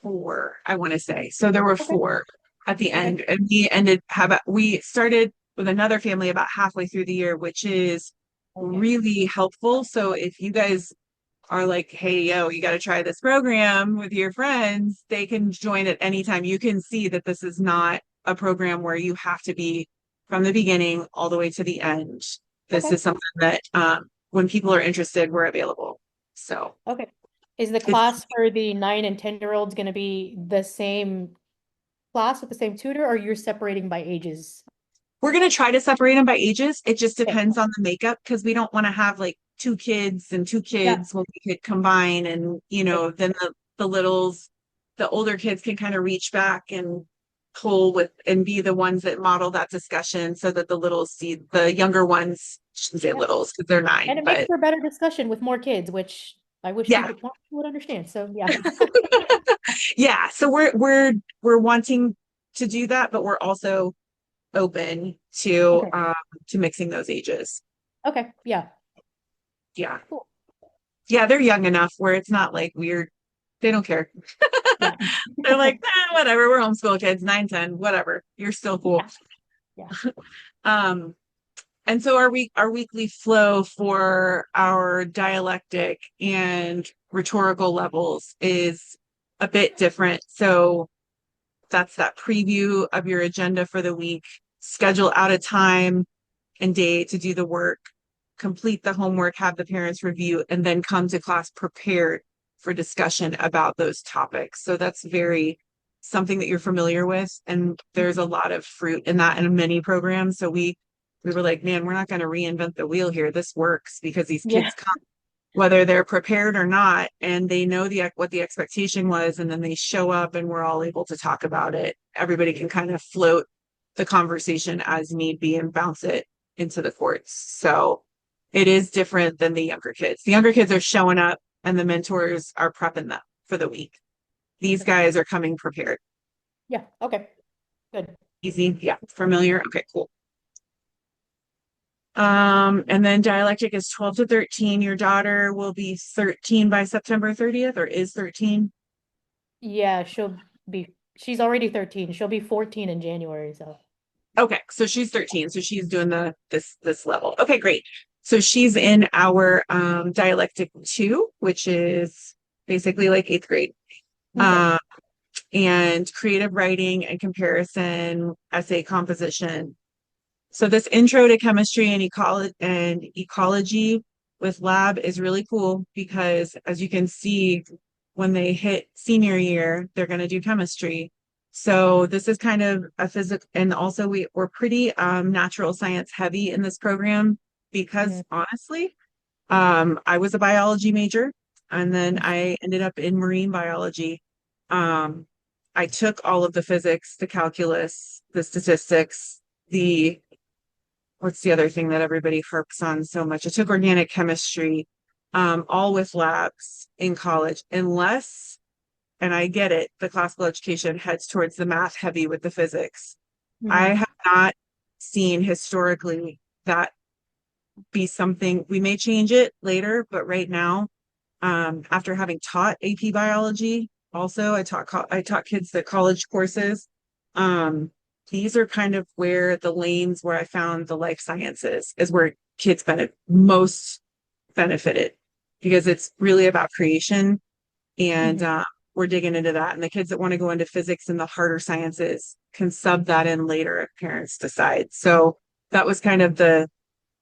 Speaker 1: 4, I want to say. So there were
Speaker 2: Okay.
Speaker 1: 4 at the
Speaker 2: Okay.
Speaker 1: end, and we started with another family about halfway through the year, which is really helpful. So if you guys are like, hey, yo, you got to try this program with your friends, they can join at any time. You can see that this is not a program where you have to be from the beginning all the way to the end. This
Speaker 2: Okay.
Speaker 1: is something that when people are interested, we're available. So
Speaker 2: Okay. Is the class for the 9 and 10-year-olds going to be the same class with the same tutor, or you're separating by ages?
Speaker 1: we're going to try to separate them by ages. It just
Speaker 2: Okay.
Speaker 1: depends on the makeup, because we don't want to have like 2 kids and 2 kids when we could combine, and then the older kids can kind of reach back and pull with and be the ones that model that discussion, so that the younger ones, I shouldn't say littles because they're 9,
Speaker 2: And it
Speaker 1: but
Speaker 2: makes for better discussion with more kids, which I wish
Speaker 1: Yeah.
Speaker 2: people would understand. So yeah.
Speaker 1: Yeah. So we're wanting to do that, but we're also open
Speaker 2: Okay.
Speaker 1: to mixing those ages.
Speaker 2: Okay. Yeah.
Speaker 1: Yeah.
Speaker 2: Cool.
Speaker 1: Yeah, they're young enough where it's not like weird. They don't care.
Speaker 2: Yeah.
Speaker 1: They're like, whatever, we're homeschool kids, 9, 10, whatever. You're still cool.
Speaker 2: Yeah.
Speaker 1: Um, and so our weekly flow for our dialectic and rhetorical levels is a bit different. So that's that preview of your agenda for the week, schedule out a time and day to do the work, complete the homework, have the parents review, and then come to class prepared for discussion about those topics. So that's very something that you're familiar with. And there's a lot of fruit in that in many programs. So we were like, man, we're not going to reinvent the wheel here. This works because these
Speaker 2: Yeah.
Speaker 1: kids come, whether they're prepared or not, and they know what the expectation was, and then they show up and we're all able to talk about it. Everybody can kind of float the conversation as need be and bounce it into the courts. So it is different than the younger kids. The younger kids are showing up and the mentors are prepping them for the week. These guys are coming prepared.
Speaker 2: Yeah. Okay. Good.
Speaker 1: Easy. Yeah. Familiar. Okay, cool. And then dialectic is 12 to 13. Your daughter will be 13 by September 30th, or is 13.
Speaker 2: Yeah, she's already 13. She'll be 14 in January, so.
Speaker 1: Okay, so she's 13. So she's doing this level. Okay, great. So she's in our dialectic 2, which is basically like 8th grade.
Speaker 2: Okay.
Speaker 1: And creative writing and comparison, essay composition. So this intro to chemistry and ecology with lab is really cool because, as you can see, when they hit senior year, they're going to do chemistry. So this is kind of a physical, and also we're pretty natural science heavy in this program because honestly, I was a biology major and then I ended up in marine biology. I took all of the physics, the calculus, the statistics, what's the other thing that everybody harps on so much? I took organic chemistry, all with labs in college, unless, and I get it, the classical education heads towards the math heavy with the physics. I have not seen historically that be something, we may change it later, but right now, after having taught AP biology, also I taught kids the college courses. These are kind of where the lanes where I found the life sciences is where kids most benefited because it's really about creation and we're digging into that. And the kids that want to go into physics and the harder sciences can sub that in later if parents decide. So that was kind of the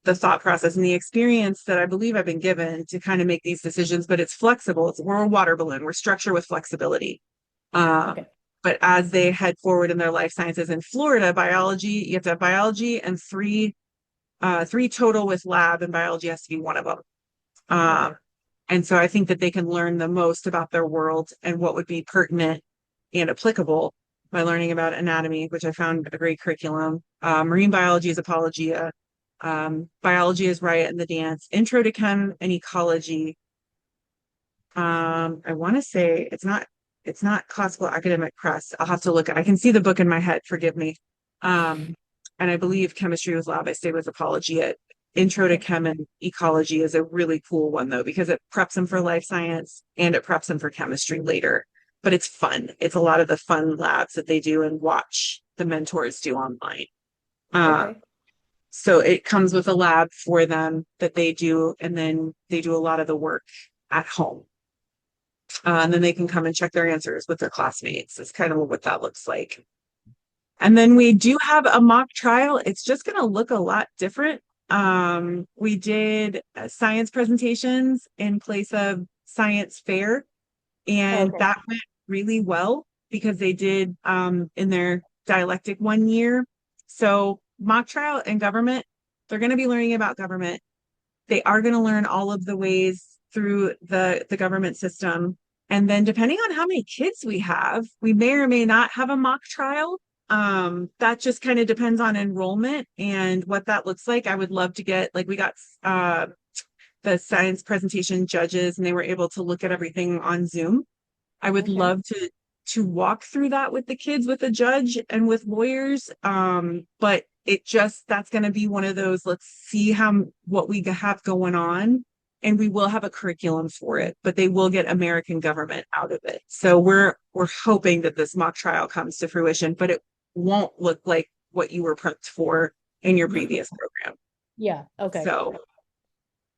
Speaker 1: thought process and the experience that I believe I've been given to kind of make these decisions, but it's flexible. We're a water balloon. We're structured with flexibility. But as they head forward in their life sciences in Florida, biology, you have to have biology and three total with lab, and biology has to be one of them. And so I think that they can learn the most about their world and what would be pertinent and applicable by learning about anatomy, which I found a great curriculum. Marine biology is apologia. Biology is riot and the dance. Intro to chem and ecology. I want to say it's not classical academic press. I'll have to look at, I can see the book in my head, forgive me. And I believe chemistry was lab. I stayed with apologia. Intro to chem and ecology is a really cool one though, because it preps them for life science and it preps them for chemistry later. But it's fun. It's a lot of the fun labs that they do and watch the mentors do online. So it comes with a lab for them that they do, and then they do a lot of the work at home. And then they can come and check their answers with their classmates. It's kind of what that looks like. And then we do have a mock trial. It's just going to look a lot different. We did science presentations in place of science fair, and that went really well because they did in their dialectic 1 year. So mock trial and government, they're going to be learning about government. They are going to learn all of the ways through the government system. And then depending on how many kids we have, we may or may not have a mock trial. That just kind of depends on enrollment and what that looks like. I would love to get, like, we got the the science presentation judges, and they were able to look at everything on Zoom. I would
Speaker 2: Okay.
Speaker 1: love to walk through that with the kids, with a judge and with lawyers. But that's going to be one of those, let's see what we have going on. And we will have a curriculum for it, but they will get American government out of it. So we're hoping that this mock trial comes to fruition, but it won't look like what you were prepped for in your previous program.
Speaker 2: Yeah. Okay.
Speaker 1: So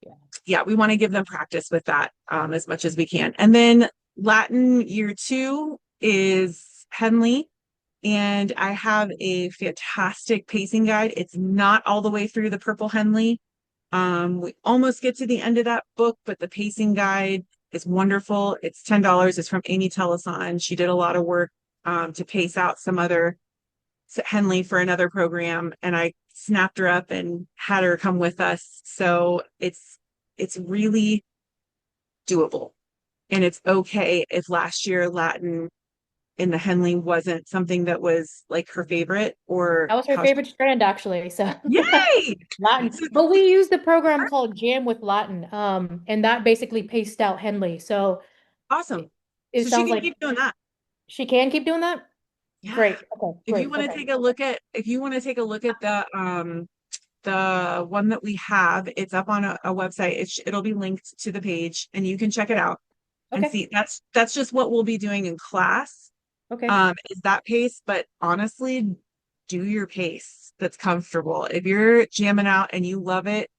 Speaker 2: Yeah.
Speaker 1: yeah, we want to give them practice with that as much as we can. And then Latin year 2 is Henley. And I have a fantastic pacing guide. It's not all the way through the Purple Henley. We almost get to the end of that book, but the pacing guide is wonderful. It's $10. It's from Amy Teleson. She did a lot of work to pace out some other Henley for another program, and I snapped her up and had her come with us. So it's really doable. And it's okay if last year Latin in the Henley wasn't something that was like her favorite, or
Speaker 2: That was her favorite strand, actually. So
Speaker 1: Yay!
Speaker 2: Latin. But we used the program called Jam with Latin, and that basically paced out Henley. So
Speaker 1: Awesome.
Speaker 2: it
Speaker 1: So she
Speaker 2: sounds
Speaker 1: can
Speaker 2: like
Speaker 1: keep doing that.
Speaker 2: she can keep doing that.
Speaker 1: Yeah.
Speaker 2: Great. Okay.
Speaker 1: If you
Speaker 2: Great.
Speaker 1: want to
Speaker 2: Okay.
Speaker 1: take a look at, the one that we have, it's up on a website. It'll be linked to the page, and you can check it out and
Speaker 2: Okay.
Speaker 1: see. That's just what we'll be doing in class.
Speaker 2: Okay.
Speaker 1: Is that pace, but honestly, do your pace that's comfortable. If you're jamming out and you love it,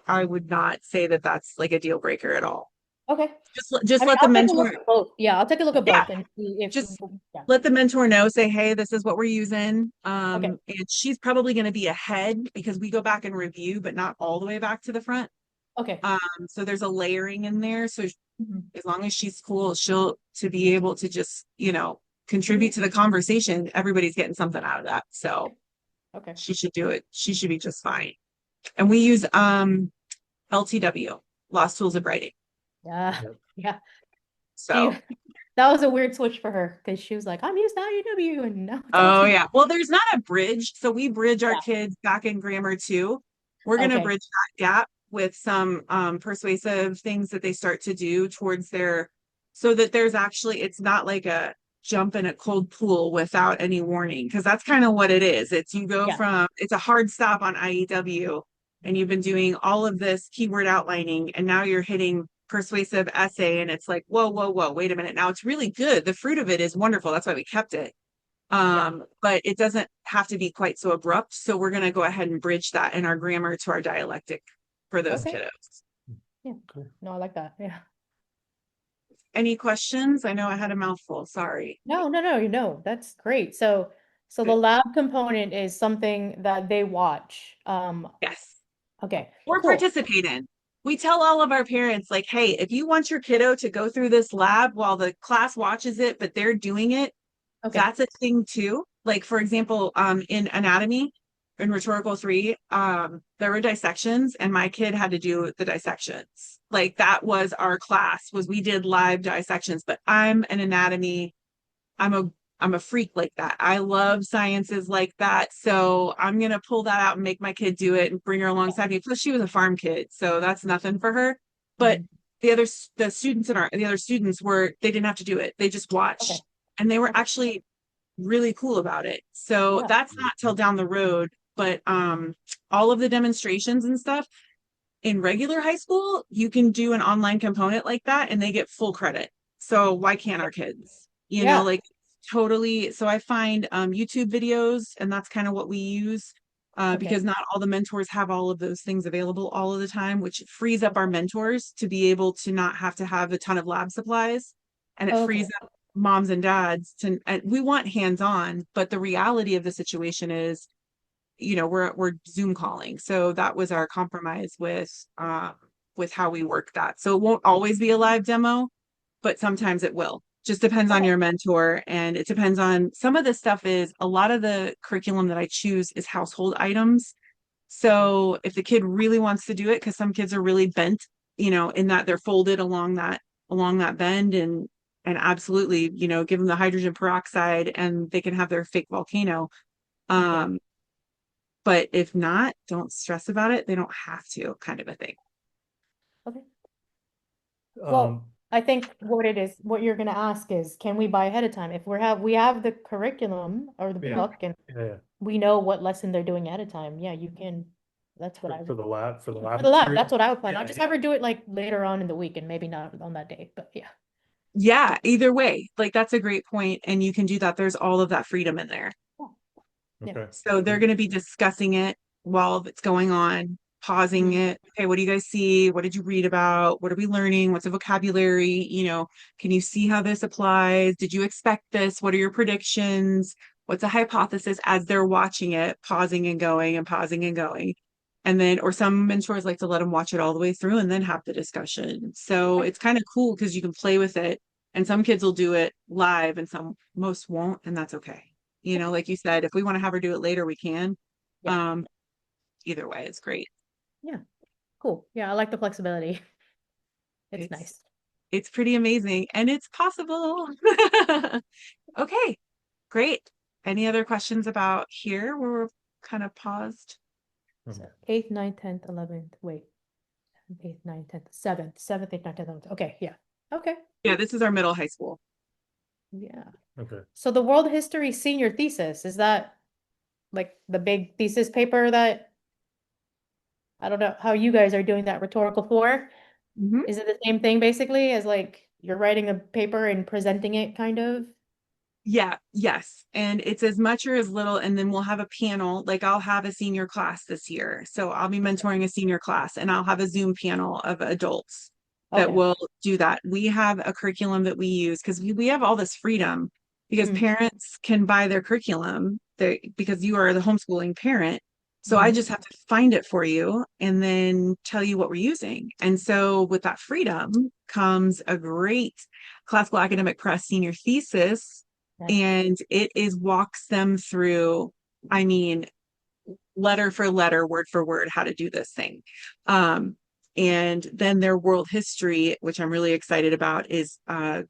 Speaker 1: I would not say that that's like a deal breaker at all.
Speaker 2: Okay.
Speaker 1: Just
Speaker 2: I mean,
Speaker 1: let the
Speaker 2: I'll take a look
Speaker 1: mentor,
Speaker 2: at both. Yeah, I'll take a look at
Speaker 1: Yeah.
Speaker 2: both and see if
Speaker 1: Just
Speaker 2: yeah.
Speaker 1: let the mentor know, say, hey, this is what we're using.
Speaker 2: Okay.
Speaker 1: And she's probably going to be ahead because we go back and review, but not all the way back to the front.
Speaker 2: Okay.
Speaker 1: So there's a layering in there. So
Speaker 2: Mhm.
Speaker 1: as long as she's cool, she'll to be able to just, contribute to the conversation. Everybody's getting something out of that. So
Speaker 2: Okay.
Speaker 1: she should do it. She should be just fine. And we use LTW, Lost Tools of Writing.
Speaker 2: Yeah.
Speaker 3: Yep.
Speaker 2: Yeah.
Speaker 1: So
Speaker 2: That was a weird switch for her because she was like, I'm used to IUW and now it's
Speaker 1: oh
Speaker 2: LTW.
Speaker 1: yeah. Well, there's not a bridge. So we bridge our
Speaker 2: Yeah.
Speaker 1: kids back in grammar too. We're gonna
Speaker 2: Okay.
Speaker 1: bridge that gap with some persuasive things that they start to do towards so that there's actually, it's not like a jump in a cold pool without any warning, because that's kind of what it is. It's a hard stop on IEW, and you've been doing all of this keyword outlining, and now you're hitting persuasive essay, and it's like, whoa, wait a minute. Now it's really good. The fruit of it is wonderful. That's why we kept it. But it doesn't have to be quite so abrupt. So we're going to go ahead and bridge that in our grammar to our dialectic for those
Speaker 2: Okay.
Speaker 1: kiddos.
Speaker 2: Yeah.
Speaker 3: Cool.
Speaker 2: No, I like that. Yeah.
Speaker 1: Any questions? I know I had a mouthful. Sorry.
Speaker 2: No, that's great. So the
Speaker 1: Good.
Speaker 2: lab component is something that they watch.
Speaker 1: Yes.
Speaker 2: Okay.
Speaker 1: Or
Speaker 2: Cool.
Speaker 1: participate in. We tell all of our parents, like, hey, if you want your kiddo to go through this lab while the class watches it, but they're doing it,
Speaker 2: Okay.
Speaker 1: that's a thing too. Like, for example, in anatomy, in rhetorical 3, there were dissections, and my kid had to do the dissections. Like, that was our class, we did live dissections. But I'm a freak like that. I love sciences like that. So I'm gonna pull that out and make my kid do it and bring her alongside me. Plus, she was a farm kid, so that's nothing for her. But the other students they didn't have to do it. They just watched.
Speaker 2: Okay.
Speaker 1: And they were actually really cool about it. So
Speaker 2: Yeah.
Speaker 1: that's not till down the road. But all of the demonstrations and stuff in regular high school, you can do an online component like that and they get full credit. So why can't our kids?
Speaker 2: Yeah.
Speaker 1: Like, totally. So I find YouTube videos, and that's kind of what we use.
Speaker 2: Okay.
Speaker 1: Because not all the mentors have all of those things available all of the time, which frees up our mentors to be able to not have to have a ton of lab supplies. And it
Speaker 2: Okay.
Speaker 1: frees up moms and dads and we want hands-on, but the reality of the situation is, we're Zoom calling. So that was our compromise with how we work that. So it won't always be a live demo, but sometimes it will. Just depends on your mentor, and it depends on some of the stuff. Is a lot of the curriculum that I choose is household items. So if the kid really wants to do it, because some kids are really bent, in that they're folded along that bend, and absolutely, give them the hydrogen peroxide and they can have their fake volcano. But if not, don't stress about it. They don't have to, kind of a thing.
Speaker 2: Okay. Well,
Speaker 3: Um,
Speaker 2: I think what you're gonna ask is, can we buy ahead of time? If we have the curriculum or the
Speaker 3: yeah,
Speaker 2: book and
Speaker 3: yeah,
Speaker 2: we know what lesson they're doing ahead of time, yeah, you can, that's what I
Speaker 3: for
Speaker 2: would,
Speaker 3: the lab
Speaker 2: for the lab,
Speaker 3: material.
Speaker 2: that's what I would plan. I'll
Speaker 3: Yeah,
Speaker 2: just have her do it like later on in the week and maybe not on that day, but yeah.
Speaker 1: Yeah, either way, like that's a great point, and you can do that. There's all of that freedom in there.
Speaker 2: Yeah.
Speaker 3: okay.
Speaker 1: So they're going to be discussing it while it's going on, pausing it. Okay, what do you guys see? What did you read about? What are we learning? What's the vocabulary? Can you see how this applies? Did you expect this? What are your predictions? What's a hypothesis as they're watching it, pausing and going and pausing and going. And then, or some mentors like to let them watch it all the way through and then have the discussion. So it's kind of cool because you can play with it. And some kids will do it live and most won't, and that's okay. Like you said, if we want to have her do it later, we can.
Speaker 2: Yeah.
Speaker 1: Um, Either way, it's great.
Speaker 2: Yeah. Cool. Yeah, I like the flexibility. It's
Speaker 1: It's
Speaker 2: nice.
Speaker 1: it's pretty amazing and it's possible. Okay, great. Any other questions about here where we're kind of paused?
Speaker 2: So 8th, 9th, 10th, 11th, wait. 8th, 9th, 10th, 7th, 8th, 9th, 10th, 11th. Okay, yeah. Okay.
Speaker 1: Yeah, this is our middle high school.
Speaker 2: Yeah.
Speaker 3: Okay.
Speaker 2: So the world history senior thesis, is that like the big thesis paper that I don't know how you guys are doing that rhetorical for?
Speaker 1: Mhm.
Speaker 2: Is it the same thing basically as like you're writing a paper and presenting it kind of?
Speaker 1: Yeah, yes. And it's as much or as little. And then we'll have a panel. Like I'll have a senior class this year. So I'll be mentoring a senior class and I'll have a Zoom panel of adults that
Speaker 2: Okay.
Speaker 1: will do that. We have a curriculum that we use because we have all this freedom because
Speaker 2: Mm.
Speaker 1: parents can buy their curriculum because you are the homeschooling parent. So I
Speaker 2: Mhm.
Speaker 1: just have to find it for you and then tell you what we're using. And so with that freedom comes a great Classical Academic Press senior thesis,
Speaker 2: Nice.
Speaker 1: and it is walks them through, I mean, letter for letter, word for word, how to do this thing. And then their world history, which I'm really excited about, is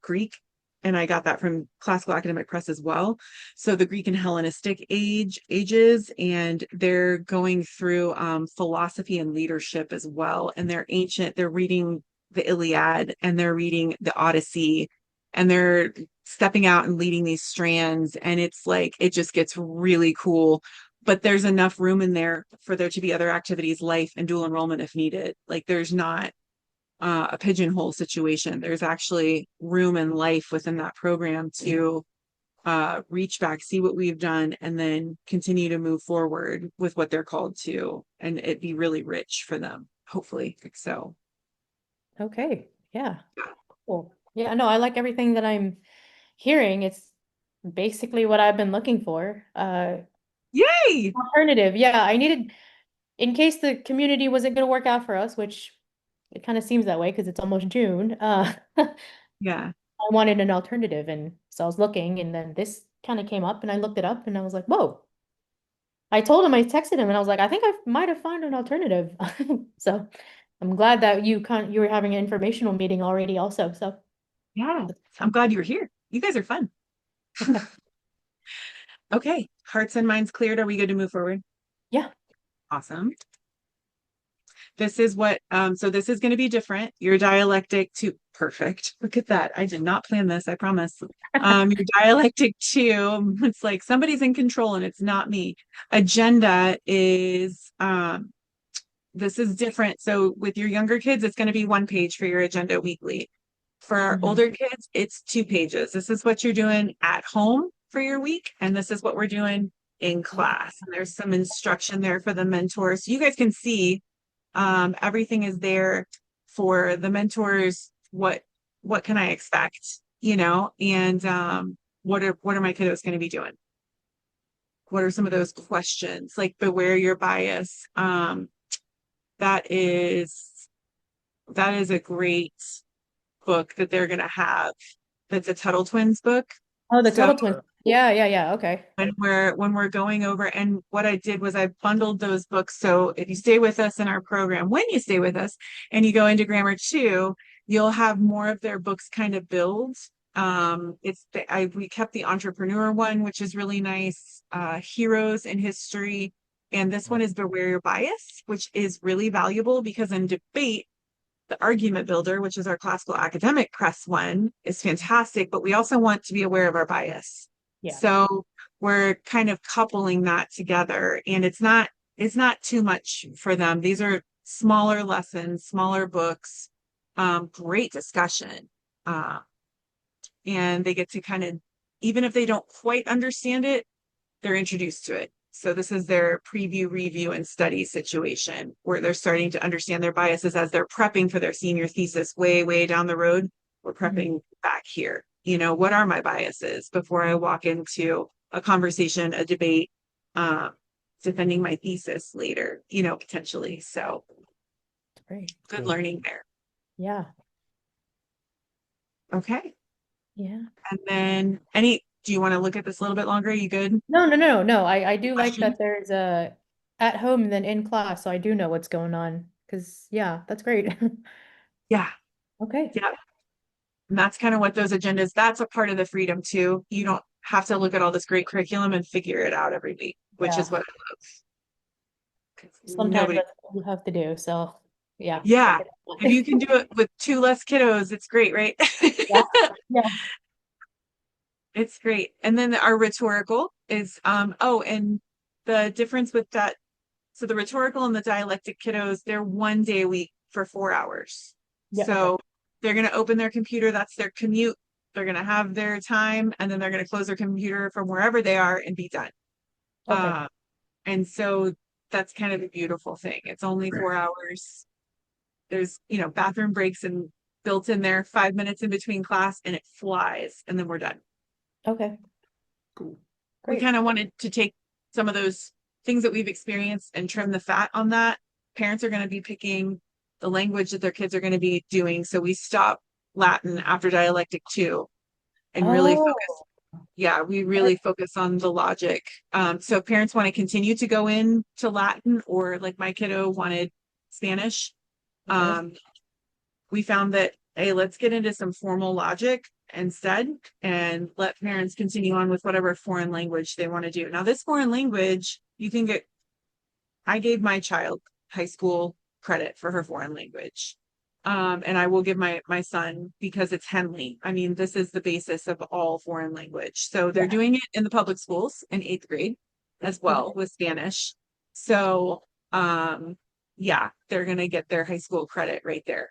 Speaker 1: Greek. And I got that from Classical Academic Press as well. So the Greek and Hellenistic ages, and they're going through philosophy and leadership as well. And they're reading the Iliad and they're reading the Odyssey and they're stepping out and leading these strands. And it's like, it just gets really cool, but there's enough room in there for there to be other activities, life and dual enrollment if needed. Like there's not a pigeonhole situation. There's actually room and life within that program to reach back, see what we've done, and then continue to move forward with what they're called to, and it be really rich for them, hopefully. So,
Speaker 2: Okay. Yeah. Cool. Yeah, no, I like everything that I'm hearing. It's basically what I've been looking for.
Speaker 1: yay!
Speaker 2: Alternative. Yeah, I needed, in case the community wasn't going to work out for us, which it kind of seems that way because it's almost June.
Speaker 1: Yeah.
Speaker 2: I wanted an alternative, and so I was looking, and then this kind of came up, and I looked it up, and I was like, "Whoa!" I told him, I texted him, and I was like, "I think I might have found an alternative." So I'm glad that you were having an informational meeting already, also. So
Speaker 1: Yeah. I'm glad you were here. You guys are fun. Okay. Hearts and minds cleared. Are we good to move forward?
Speaker 2: yeah,
Speaker 1: Awesome. This is so this is going to be different. Your dialectic two, perfect. Look at that. I did not plan this, I promise. Your dialectic two, it's like somebody's in control and it's not me. Agenda is, this is different. So with your younger kids, it's going to be 1 page for your agenda weekly. For our
Speaker 2: Mhm.
Speaker 1: older kids, it's 2 pages. This is what you're doing at home for your week, and this is what we're doing in class. And there's some instruction there for the mentors. So you guys can see everything is there for the mentors. What can I expect? And what are my kiddos going to be doing? What are some of those questions? Like beware your bias. That is a great book that they're going to have. That's a Tuttle Twins book.
Speaker 2: Oh, the
Speaker 1: So
Speaker 2: Tuttle Twins. Yeah, yeah, yeah. Okay.
Speaker 1: when we're going over, and what I did was I bundled those books. So if you stay with us in our program, when you stay with us and you go into Grammar 2, you'll have more of their books kind of build. We kept the entrepreneur one, which is really nice. Heroes in history, and this one is Beware Your Bias, which is really valuable because in debate The Argument Builder, which is our classical academic press one, is fantastic, but we also want to be aware of our bias.
Speaker 2: Yeah.
Speaker 1: So we're kind of coupling that together, and it's not too much for them. These are smaller lessons, smaller books, great discussion. And they get to kind of, even if they don't quite understand it, they're introduced to it. So this is their preview, review, and study situation where they're starting to understand their biases as they're prepping for their senior thesis way, way down the road. We're prepping back here. You know, what are my biases before I walk into a conversation, a debate, defending my thesis later, you know, potentially. So
Speaker 2: Great.
Speaker 1: good learning there.
Speaker 2: Yeah.
Speaker 1: Okay.
Speaker 2: Yeah.
Speaker 1: And then do you want to look at this a little bit longer? You good?
Speaker 2: No. I do like
Speaker 1: Question?
Speaker 2: that there's a at home and then in class, so I do know what's going on. Because yeah, that's great.
Speaker 1: Yeah.
Speaker 2: Okay.
Speaker 1: Yeah. And that's kind of what those agendas, that's a part of the freedom too. You don't have to look at all this great curriculum and figure it out every week, which is
Speaker 2: Yeah.
Speaker 1: what I love. 'Cause
Speaker 2: Sometimes
Speaker 1: nobody,
Speaker 2: that's what you have to do. So yeah.
Speaker 1: yeah. If you can do it with 2 less kiddos, it's great, right?
Speaker 2: Yeah. Yeah.
Speaker 1: It's great. And then our rhetorical is, and the difference with that, so the rhetorical and the dialectic kiddos, they're 1 day a week for 4 hours.
Speaker 2: Yeah.
Speaker 1: So they're going to open their computer, that's their commute. They're going to have their time, and then they're going to close their computer from wherever they are and be done.
Speaker 2: Okay.
Speaker 1: And so that's kind of a beautiful thing. It's only 4 hours. There's, you know, bathroom breaks and built in there, 5 minutes in between class, and it flies, and then we're done.
Speaker 2: Okay.
Speaker 1: We
Speaker 2: Great.
Speaker 1: kind of wanted to take some of those things that we've experienced and trim the fat on that. Parents are going to be picking the language that their kids are going to be doing. So we stop Latin after dialectic 2 and really
Speaker 2: Oh,
Speaker 1: focus. Yeah, we really focus on the logic. So if parents want to continue to go into Latin, or like my kiddo wanted Spanish,
Speaker 2: okay.
Speaker 1: we found that, hey, let's get into some formal logic instead and let parents continue on with whatever foreign language they want to do. Now, this foreign language, I gave my child high school credit for her foreign language. And I will give my son, because it's Henley. I mean, this is the basis of all foreign language. So they're
Speaker 2: Yeah.
Speaker 1: doing it in the public schools in 8th grade as well with Spanish. So yeah, they're gonna get their high school credit right there.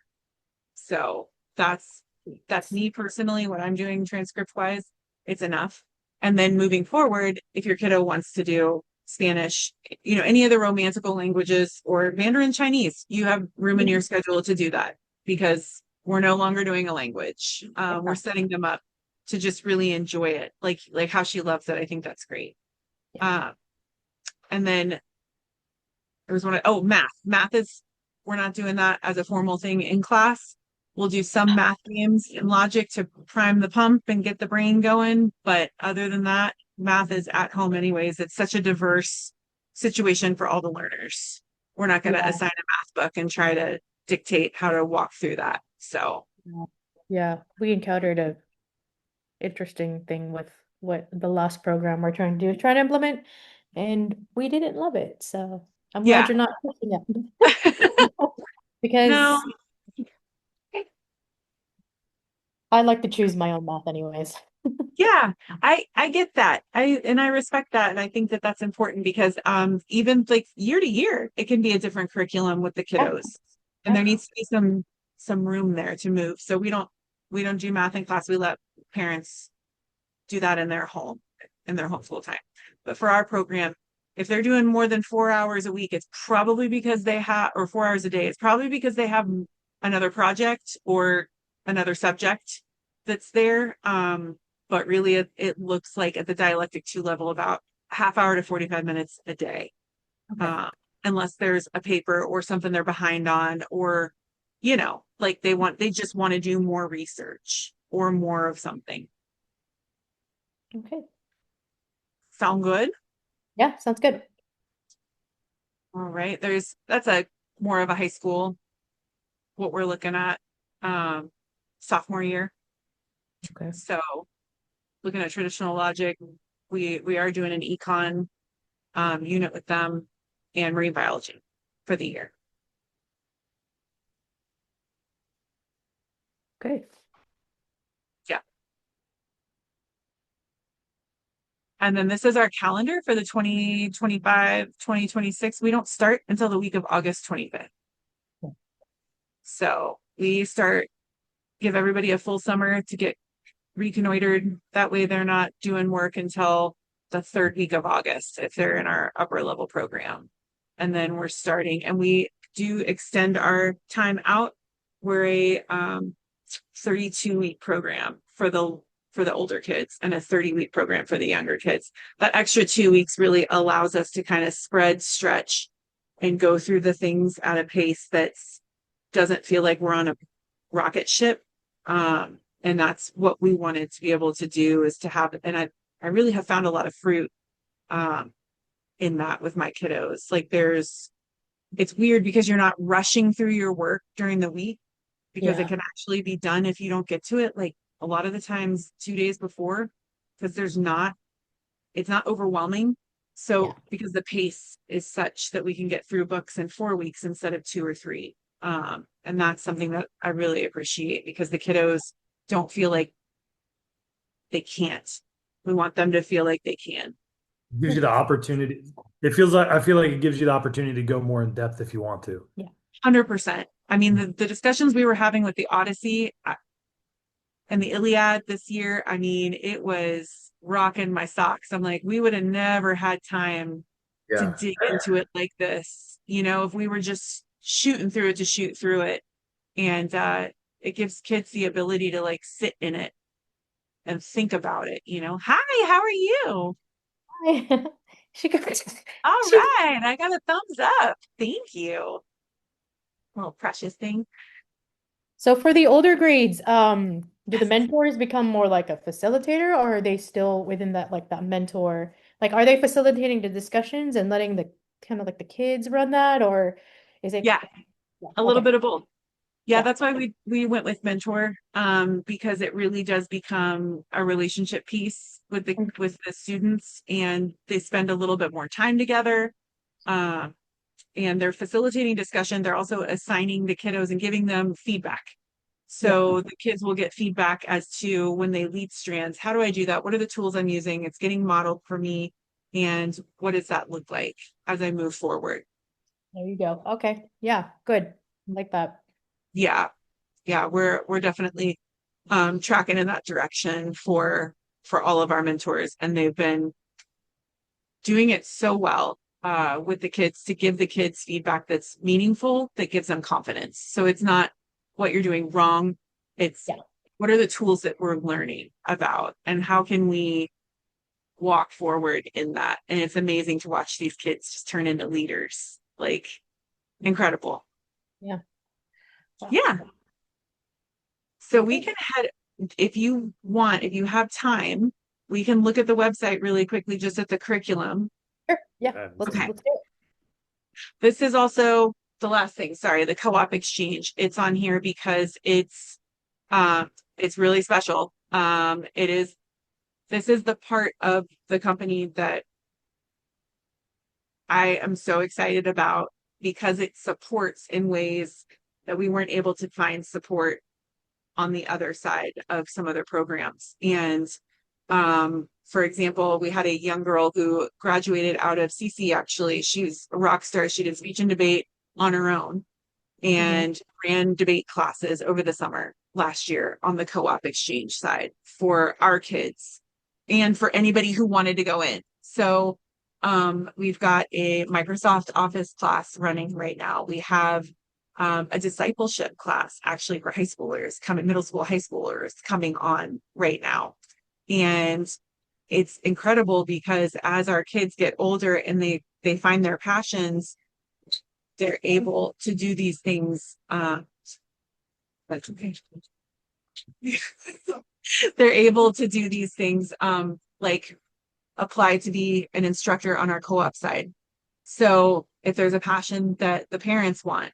Speaker 1: So that's me personally, what I'm doing transcript wise, it's enough. And then moving forward, if your kiddo wants to do Spanish, you know, any of the romantical languages or Mandarin Chinese, you have room in your schedule to do that, because we're no longer doing a language. We're setting them up to just really enjoy it. Like how she loves it. I think that's great. And then there was math. We're not doing that as a formal thing in class. We'll do some math games and logic to prime the pump and get the brain going. But other than that, math is at home anyways. It's such a diverse situation for all the learners. We're not going to assign a math book and try to dictate how to walk through that. So
Speaker 2: yeah, we encountered a interesting thing with what the last program we're trying to do, trying to implement, and we didn't love it. So I'm glad
Speaker 1: yeah.
Speaker 2: you're not pushing it. Because
Speaker 1: No,
Speaker 2: I like to choose my own math anyways.
Speaker 1: yeah, I get that. I respect that, and I think that that's important, because even like year to year, it can be a different curriculum with the
Speaker 2: Yeah.
Speaker 1: kiddos, and there needs to be some room there to move. So we don't do math in class. We let parents do that in their home, in their homeschool time. But for our program, if they're doing more than 4 hours a week, it's probably because they have, or 4 hours a day, it's probably because they have another project or another subject that's there. But really it looks like at the dialectic 2 level about half hour to 45 minutes a day.
Speaker 2: Okay.
Speaker 1: Unless there's a paper or something they're behind on, or, you know, like they just want to do more research or more of something.
Speaker 2: Okay.
Speaker 1: Sound good?
Speaker 2: Yeah, sounds good.
Speaker 1: All right. That's a more of a high school, what we're looking at, sophomore year.
Speaker 2: Okay.
Speaker 1: So looking at traditional logic, we are doing an econ unit with them, and marine biology for the year.
Speaker 2: Okay.
Speaker 1: And then this is our calendar for the 2025-2026. We don't start until the week of August 25th. So we give everybody a full summer to get reconnoitered. That way they're not doing work until the third week of August if they're in our upper level program. And then we're starting, and we do extend our time out. We're a 32-week program for the older kids and a 30-week program for the younger kids. That extra 2 weeks really allows us to kind of spread, stretch, and go through the things at a pace that doesn't feel like we're on a rocket ship. And that's what we wanted to be able to do, is to have, and I really have found a lot of fruit in that with my kiddos. Like it's weird because you're not rushing through your work during the week, because it can actually be done if you don't get to it like a lot of the times 2 days before, because it's not overwhelming. So because the pace is such that we can get through books in 4 weeks instead of 2 or 3. And that's something that I really appreciate, because the kiddos don't feel like they can't. We want them to feel like they can.
Speaker 3: Gives you the opportunity. I feel like it gives you the opportunity to go more in depth if you want to.
Speaker 1: 100%. I mean, the discussions we were having with the Odyssey and the Iliad this year, I mean, it was rocking my socks. I'm like, we would have never had time to dig into it like this, if we were just shooting through it to shoot through it. And it gives kids the ability to like sit in it and think about it. Hi, how are you?
Speaker 2: Hi. She got
Speaker 1: All
Speaker 2: she
Speaker 1: right, I got a thumbs up. Thank you. Little precious thing.
Speaker 2: So for the older grades, do the mentors become more like a facilitator, or are they still within that mentor? Like, are they facilitating the discussions and letting the kind of like the kids run that, or is it?
Speaker 1: Yeah, a little
Speaker 2: Okay.
Speaker 1: bit of both. Yeah,
Speaker 2: Yeah.
Speaker 1: that's why we went with mentor, because it really does become a relationship piece with the students, and they spend a little bit more time together. And they're facilitating discussion. They're also assigning the kiddos and giving them feedback. So the kids will get feedback as to when they lead strands. How do I do that? What are the tools I'm using? It's getting modeled for me. And what does that look like as I move forward?
Speaker 2: There you go. Okay. Yeah, good. I like that.
Speaker 1: Yeah. Yeah, we're definitely tracking in that direction for all of our mentors. And they've been doing it so well with the kids, to give the kids feedback that's meaningful, that gives them confidence. So it's not what you're doing wrong. It's what are the tools that we're learning about, and how can we walk forward in that? And it's amazing to watch these kids just turn into leaders. Like, incredible.
Speaker 2: Yeah. Wow.
Speaker 1: Yeah. So we can head, if you have time, we can look at the website really quickly, just at the curriculum.
Speaker 2: Sure. Yeah. Let's do it.
Speaker 1: This is also the last thing. Sorry, the co-op exchange. It's on here because it's really special. This is the part of the company that I am so excited about, because it supports in ways that we weren't able to find support on the other side of some other programs. And for example, we had a young girl who graduated out of CC. Actually, she's a rock star. She did speech and debate on her own, and ran debate classes over the summer last year on the co-op exchange side for our kids and for anybody who wanted to go in. So we've got a Microsoft Office class running right now. We have a discipleship class actually for high schoolers, middle school high schoolers coming on right now. And it's incredible, because as our kids get older and they find their passions, they're able to do these things. That's okay. They're able to do these things, like apply to be an instructor on our co-op side. So if there's a passion that the parents want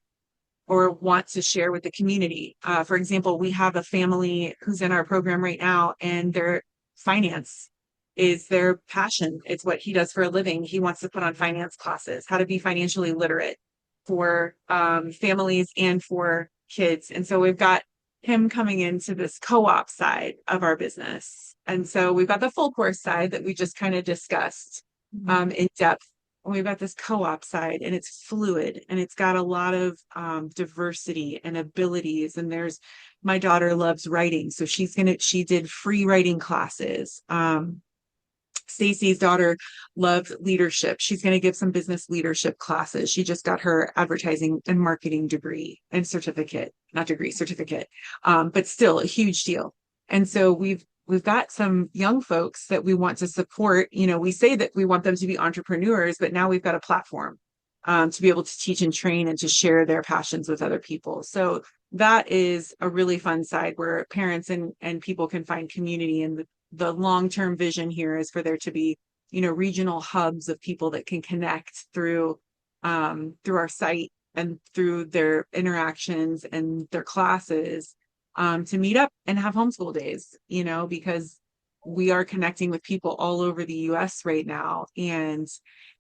Speaker 1: or want to share with the community, for example, we have a family who's in our program right now, and their finance is their passion. It's what he does for a living. He wants to put on finance classes, how to be financially literate for families and for kids. And so we've got him coming into this co-op side of our business. And so we've got the full course side that we just kind of discussed in depth. And we've got this co-op side, and it's fluid, and it's got a lot of diversity and abilities. And there's, my daughter loves writing, so she did free writing classes. Stacy's daughter loved leadership. She's going to give some business leadership classes. She just got her advertising and marketing degree and certificate, not degree, certificate, but still a huge deal. And so we've got some young folks that we want to support. You know, we say that we want them to be entrepreneurs, but now we've got a platform to be able to teach and train and to share their passions with other people. So that is a really fun side where parents and people can find community. And the long-term vision here is for there to be, you know, regional hubs of people that can connect through our site and through their interactions and their classes to meet up and have homeschool days, you know, because we are connecting with people all over the US right now. And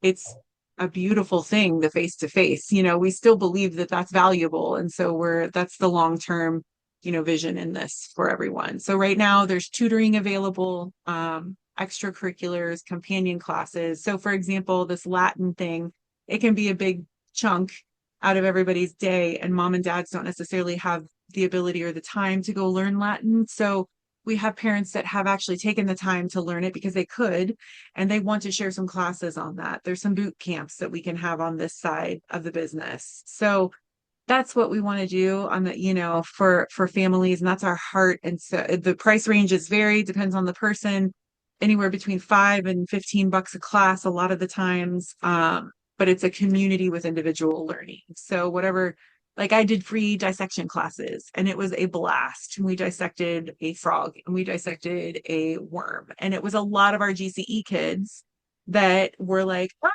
Speaker 1: it's a beautiful thing, the face-to-face, you know, we still believe that that's valuable. And so that's the long-term, you know, vision in this for everyone. So right now there's tutoring available, extracurriculars, companion classes. So for example, this Latin thing, it can be a big chunk out of everybody's day, and mom and dads don't necessarily have the ability or the time to go learn Latin. So we have parents that have actually taken the time to learn it because they could, and they want to share some classes on that. There's some boot camps that we can have on this side of the business. So that's what we want to do on the, you know, for families, and that's our heart. And so the price ranges vary, depends on the person, anywhere between $5 and $15 a class a lot of the times. But it's a community with individual learning. So whatever, like I did free dissection classes, and it was a blast. We dissected a frog and we dissected a worm, and it was a lot of our GCE kids that were like, "Oh,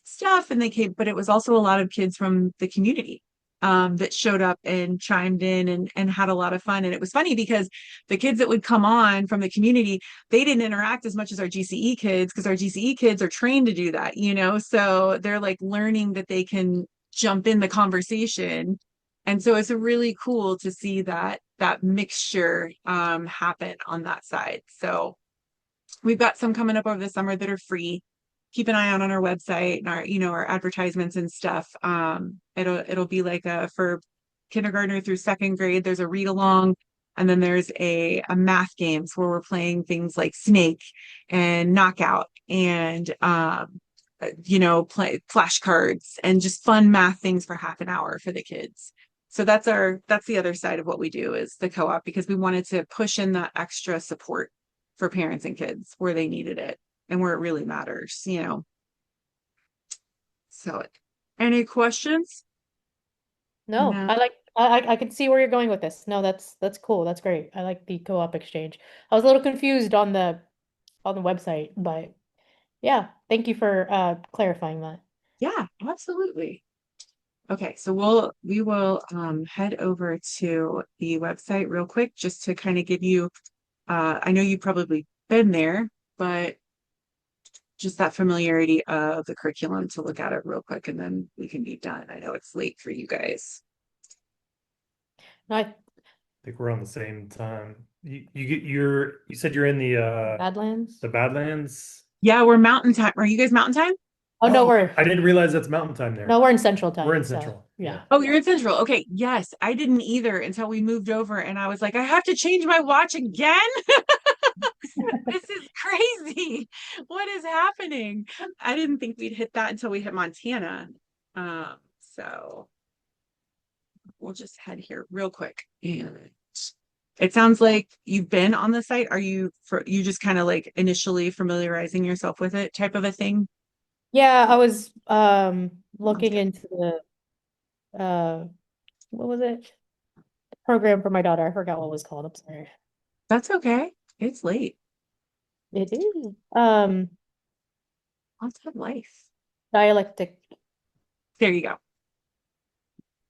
Speaker 1: stuff," and they came, but it was also a lot of kids from the community that showed up and chimed in and had a lot of fun. And it was funny because the kids that would come on from the community, they didn't interact as much as our GCE kids, because our GCE kids are trained to do that, you know, so they're like learning that they can jump in the conversation. And so it's really cool to see that mixture happen on that side. So we've got some coming up over the summer that are free. Keep an eye out on our website and our, you know, our advertisements and stuff. It'll be like for kindergartner through second grade, there's a read along, and then there's a math games where we're playing things like Snake and Knockout and you know, play flashcards and just fun math things for half an hour for the kids. So that's the other side of what we do, is the co-op, because we wanted to push in that extra support for parents and kids where they needed it and where it really matters, you know. So any questions?
Speaker 2: No,
Speaker 1: No.
Speaker 2: I can see where you're going with this. No, that's cool. That's great. I like the co-op exchange. I was a little confused on the website, but yeah, thank you for clarifying that.
Speaker 1: Yeah, absolutely. Okay, so we will head over to the website real quick just to kind of give you I know you've probably been there, but just that familiarity of the curriculum to look at it real quick, and then we can be done. I know it's late for you guys.
Speaker 2: No,
Speaker 3: I think we're on the same time. You said you're in
Speaker 2: Badlands?
Speaker 3: the Badlands.
Speaker 1: Yeah, we're mountain time. Are you guys mountain time?
Speaker 2: Oh no,
Speaker 3: I didn't realize that's mountain time there.
Speaker 2: we're in Central Time.
Speaker 3: We're in
Speaker 2: so,
Speaker 3: Central.
Speaker 2: yeah.
Speaker 1: Oh, you're in Central. Okay. Yes. I didn't either until we moved over, and I was like, I have to change my watch again. This is crazy. What is happening? I didn't think we'd hit that until we hit Montana. So we'll just head here real quick. And it sounds like you've been on the site. Are you just kind of like initially familiarizing yourself with it type of a thing?
Speaker 2: Yeah, I was looking into the what was it? Program for my daughter. I forgot what it was called. I'm sorry.
Speaker 1: That's okay. It's late.
Speaker 2: It is
Speaker 1: Lots of life.
Speaker 2: dialectic.
Speaker 1: There you go.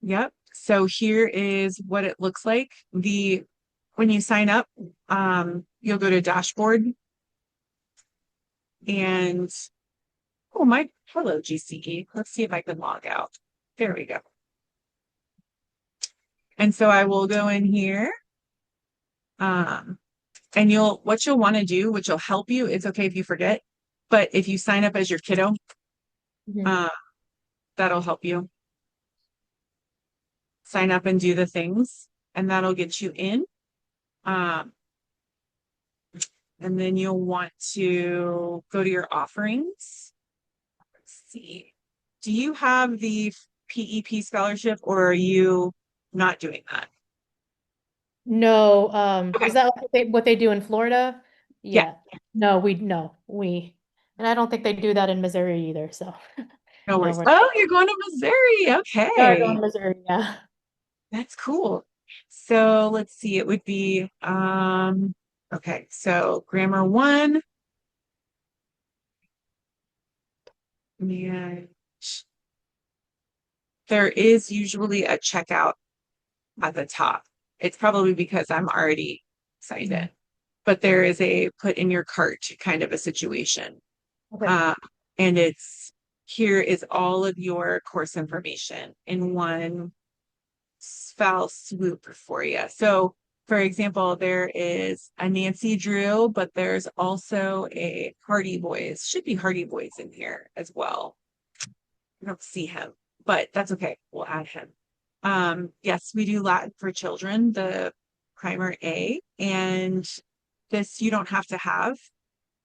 Speaker 1: Yep. So here is what it looks like. When you sign up, you'll go to dashboard, and hello GCE. Let's see if I can log out. There we go. And so I will go in here. And what you'll want to do, which will help you, it's okay if you forget, but if you sign up as your kiddo,
Speaker 2: Mhm.
Speaker 1: that'll help you sign up and do the things, and that'll get you in. Um, and then you'll want to go to your offerings. Let's see. Do you have the PEP scholarship, or are you not doing that?
Speaker 2: No,
Speaker 1: Okay.
Speaker 2: is that what they do in Florida?
Speaker 1: Yeah,
Speaker 2: Yeah. No, and I don't think they do that in Missouri either, so
Speaker 1: no
Speaker 2: no,
Speaker 1: worries.
Speaker 2: we're
Speaker 1: Oh, you're going to Missouri.
Speaker 2: no, we're going
Speaker 1: Okay.
Speaker 2: to Missouri, yeah.
Speaker 1: That's cool. So let's see, it would be okay, so grammar one, and there is usually a checkout at the top. It's probably because I'm already signed in,
Speaker 2: Mhm.
Speaker 1: but there is a put in your cart kind of a situation.
Speaker 2: Okay.
Speaker 1: Uh, and it's here is all of your course information in one foul swoop for you. So, for example, there is a Nancy Drew, but there's also a Hardy Boys. Should be Hardy Boys in here as well. I don't see him, but that's okay. We'll add him. Yes, we do Latin for children, the primer A, and this you don't have to have.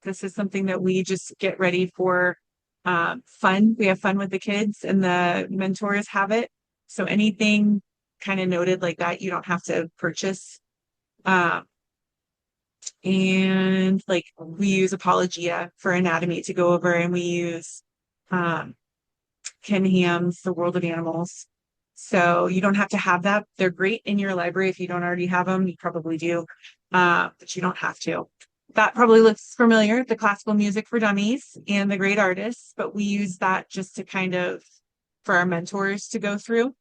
Speaker 1: This is something that we just get ready for fun. We have fun with the kids, and the mentors have it. So anything kind of noted like that, you don't have to purchase. Um, and like we use Apologia for anatomy to go over, and we use um, Ken Ham's The World of Animals. So you don't have to have that. They're great in your library if you don't already have them. You probably do, but you don't have to. That probably looks familiar, the classical music for dummies and the great artists, but we use that just to kind of for our mentors to go through.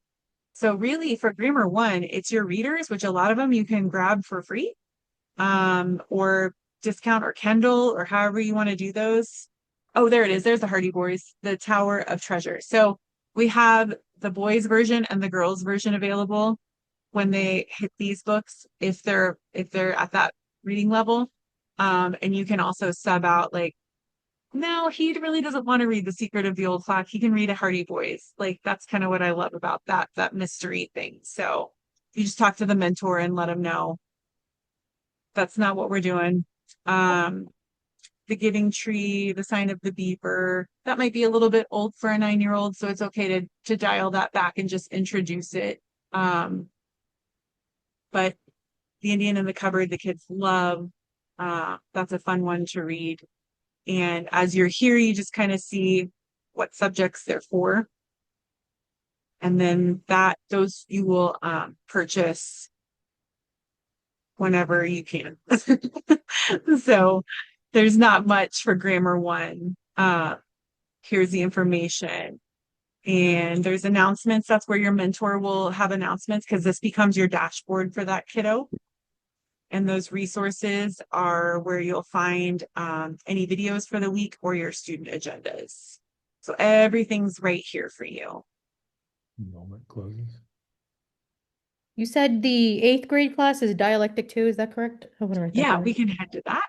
Speaker 1: So really for Grammar One, it's your readers, which a lot of them you can grab for free, or discount or Kindle or however you want to do those. Oh, there it is. There's the Hardy Boys, the Tower of Treasure. So we have the boys version and the girls version available when they hit these books if they're at that reading level. And you can also sub out like, no, he really doesn't want to read The Secret of the Old Clock. He can read a Hardy Boys. Like that's kind of what I love about that mystery thing. So you just talk to the mentor and let them know that's not what we're doing. Um, the Giving Tree, the Sign of the Beaver, that might be a little bit old for a 9-year-old, so it's okay to dial that back and just introduce it. But The Indian in the Cupboard, the kids love. That's a fun one to read. And as you're here, you just kind of see what subjects they're for. And then those you will purchase whenever you can. So there's not much for Grammar One. Here's the information. And there's announcements. That's where your mentor will have announcements because this becomes your dashboard for that kiddo. And those resources are where you'll find any videos for the week or your student agendas. So everything's right here for you.
Speaker 3: Enrollment closes.
Speaker 2: You said the 8th grade class is dialectic 2, is that correct? I want to write that
Speaker 1: Yeah,
Speaker 2: down.
Speaker 1: we can head to that.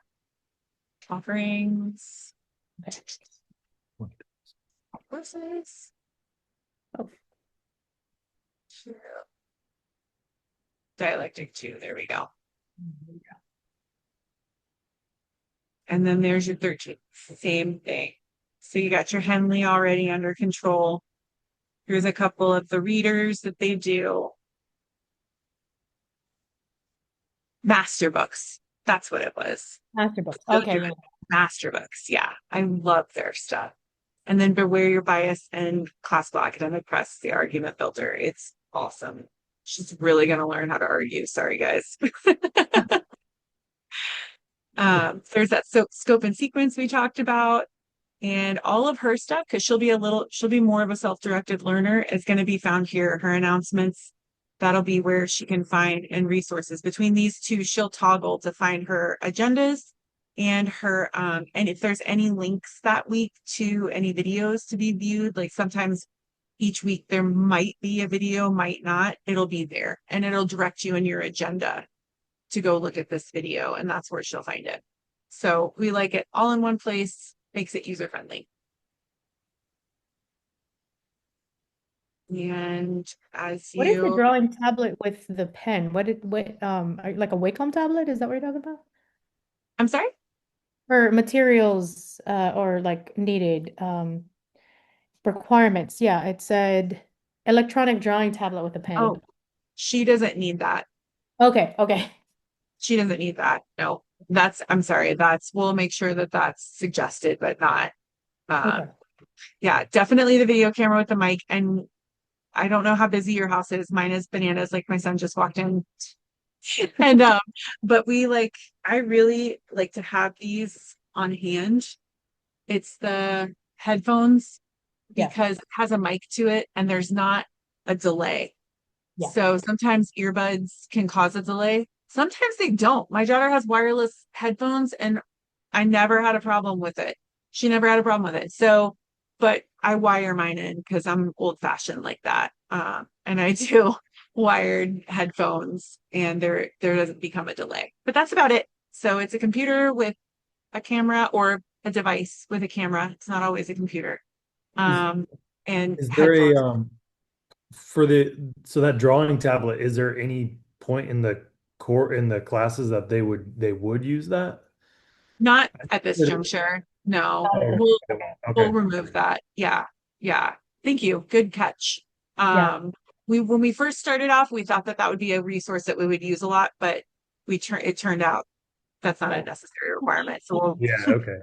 Speaker 1: Offerings.
Speaker 2: Okay.
Speaker 1: Courses.
Speaker 2: Oh.
Speaker 1: Sure. Dialectic 2, there we go. And then there's your 13th, same thing. So you got your Henley already under control. Here's a couple of the readers that they do. Master books. That's what it was.
Speaker 2: Master books. Okay, yeah.
Speaker 1: Master books. Yeah. I love their stuff. And then Beware Your Bias and Classical Academic Press, the argument builder. It's awesome. She's really going to learn how to argue. Sorry, guys. There's that scope and sequence we talked about. And all of her stuff, because she'll be more of a self-directed learner, is going to be found here. Her announcements, that'll be where she can find and resources. Between these two, she'll toggle to find her agendas and her and if there's any links that week to any videos to be viewed, like sometimes each week there might be a video, might not, it'll be there and it'll direct you in your agenda to go look at this video, and that's where she'll find it. So we like it all in one place, makes it user friendly. And as
Speaker 2: What is the
Speaker 1: you,
Speaker 2: drawing tablet with the pen? Like a Wacom tablet? Is that what you're talking about?
Speaker 1: I'm sorry?
Speaker 2: For materials, or like needed, requirements. Yeah, it said electronic drawing tablet with a pen.
Speaker 1: Oh, she doesn't need that.
Speaker 2: Okay, okay.
Speaker 1: She doesn't need that. No, I'm sorry. We'll make sure that that's suggested, but not,
Speaker 2: Okay.
Speaker 1: yeah, definitely the video camera with the mic. And I don't know how busy your house is. Mine is bananas. Like my son just walked in. And, but I really like to have these on hand. It's the headphones
Speaker 2: Yeah.
Speaker 1: because it has a mic to it and there's not a delay.
Speaker 2: Yeah.
Speaker 1: So sometimes earbuds can cause a delay. Sometimes they don't. My daughter has wireless headphones and I never had a problem with it. She never had a problem with it. So, but I wire mine in because I'm old fashioned like that. And I do wired headphones and there doesn't become a delay, but that's about it. So it's a computer with a camera or a device with a camera. It's not always a computer. And
Speaker 3: Is there
Speaker 1: headphones.
Speaker 3: so that drawing tablet, is there any point in the classes that they would use that?
Speaker 1: Not at this juncture. No,
Speaker 3: Oh,
Speaker 1: we'll
Speaker 3: okay.
Speaker 1: remove that. Yeah. Yeah. Thank you. Good catch.
Speaker 2: Yeah.
Speaker 1: When we first started off, we thought that would be a resource that we would use a lot, but it turned out that's not a necessary requirement. So
Speaker 3: Yeah, okay.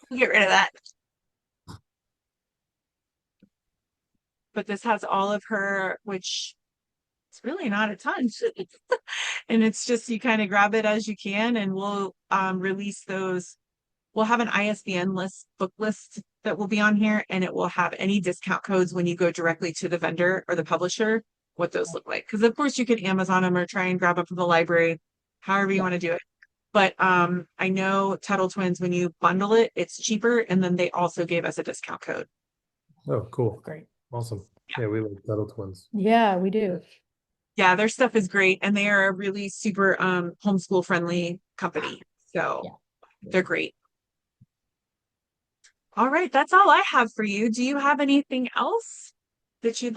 Speaker 1: we'll get rid of that. But this has all of her, which it's really not a ton. And it's just you kind of grab it as you can, and we'll release those. We'll have an ISBN book list that will be on here, and it will have any discount codes when you go directly to the vendor or the publisher, what those look like. Because of course you could Amazon them or try and grab them from the library, however you want to do it. But I know Tuttle Twins, when you bundle it, it's cheaper, and then they also gave us a discount code.
Speaker 3: Oh, cool.
Speaker 2: Great.
Speaker 3: Awesome. Yeah, we like Tuttle Twins.
Speaker 2: Yeah, we do.
Speaker 1: Yeah, their stuff is great, and they are a really super homeschool friendly company. So they're great. All right, that's all I have for you. Do you have anything else that you'd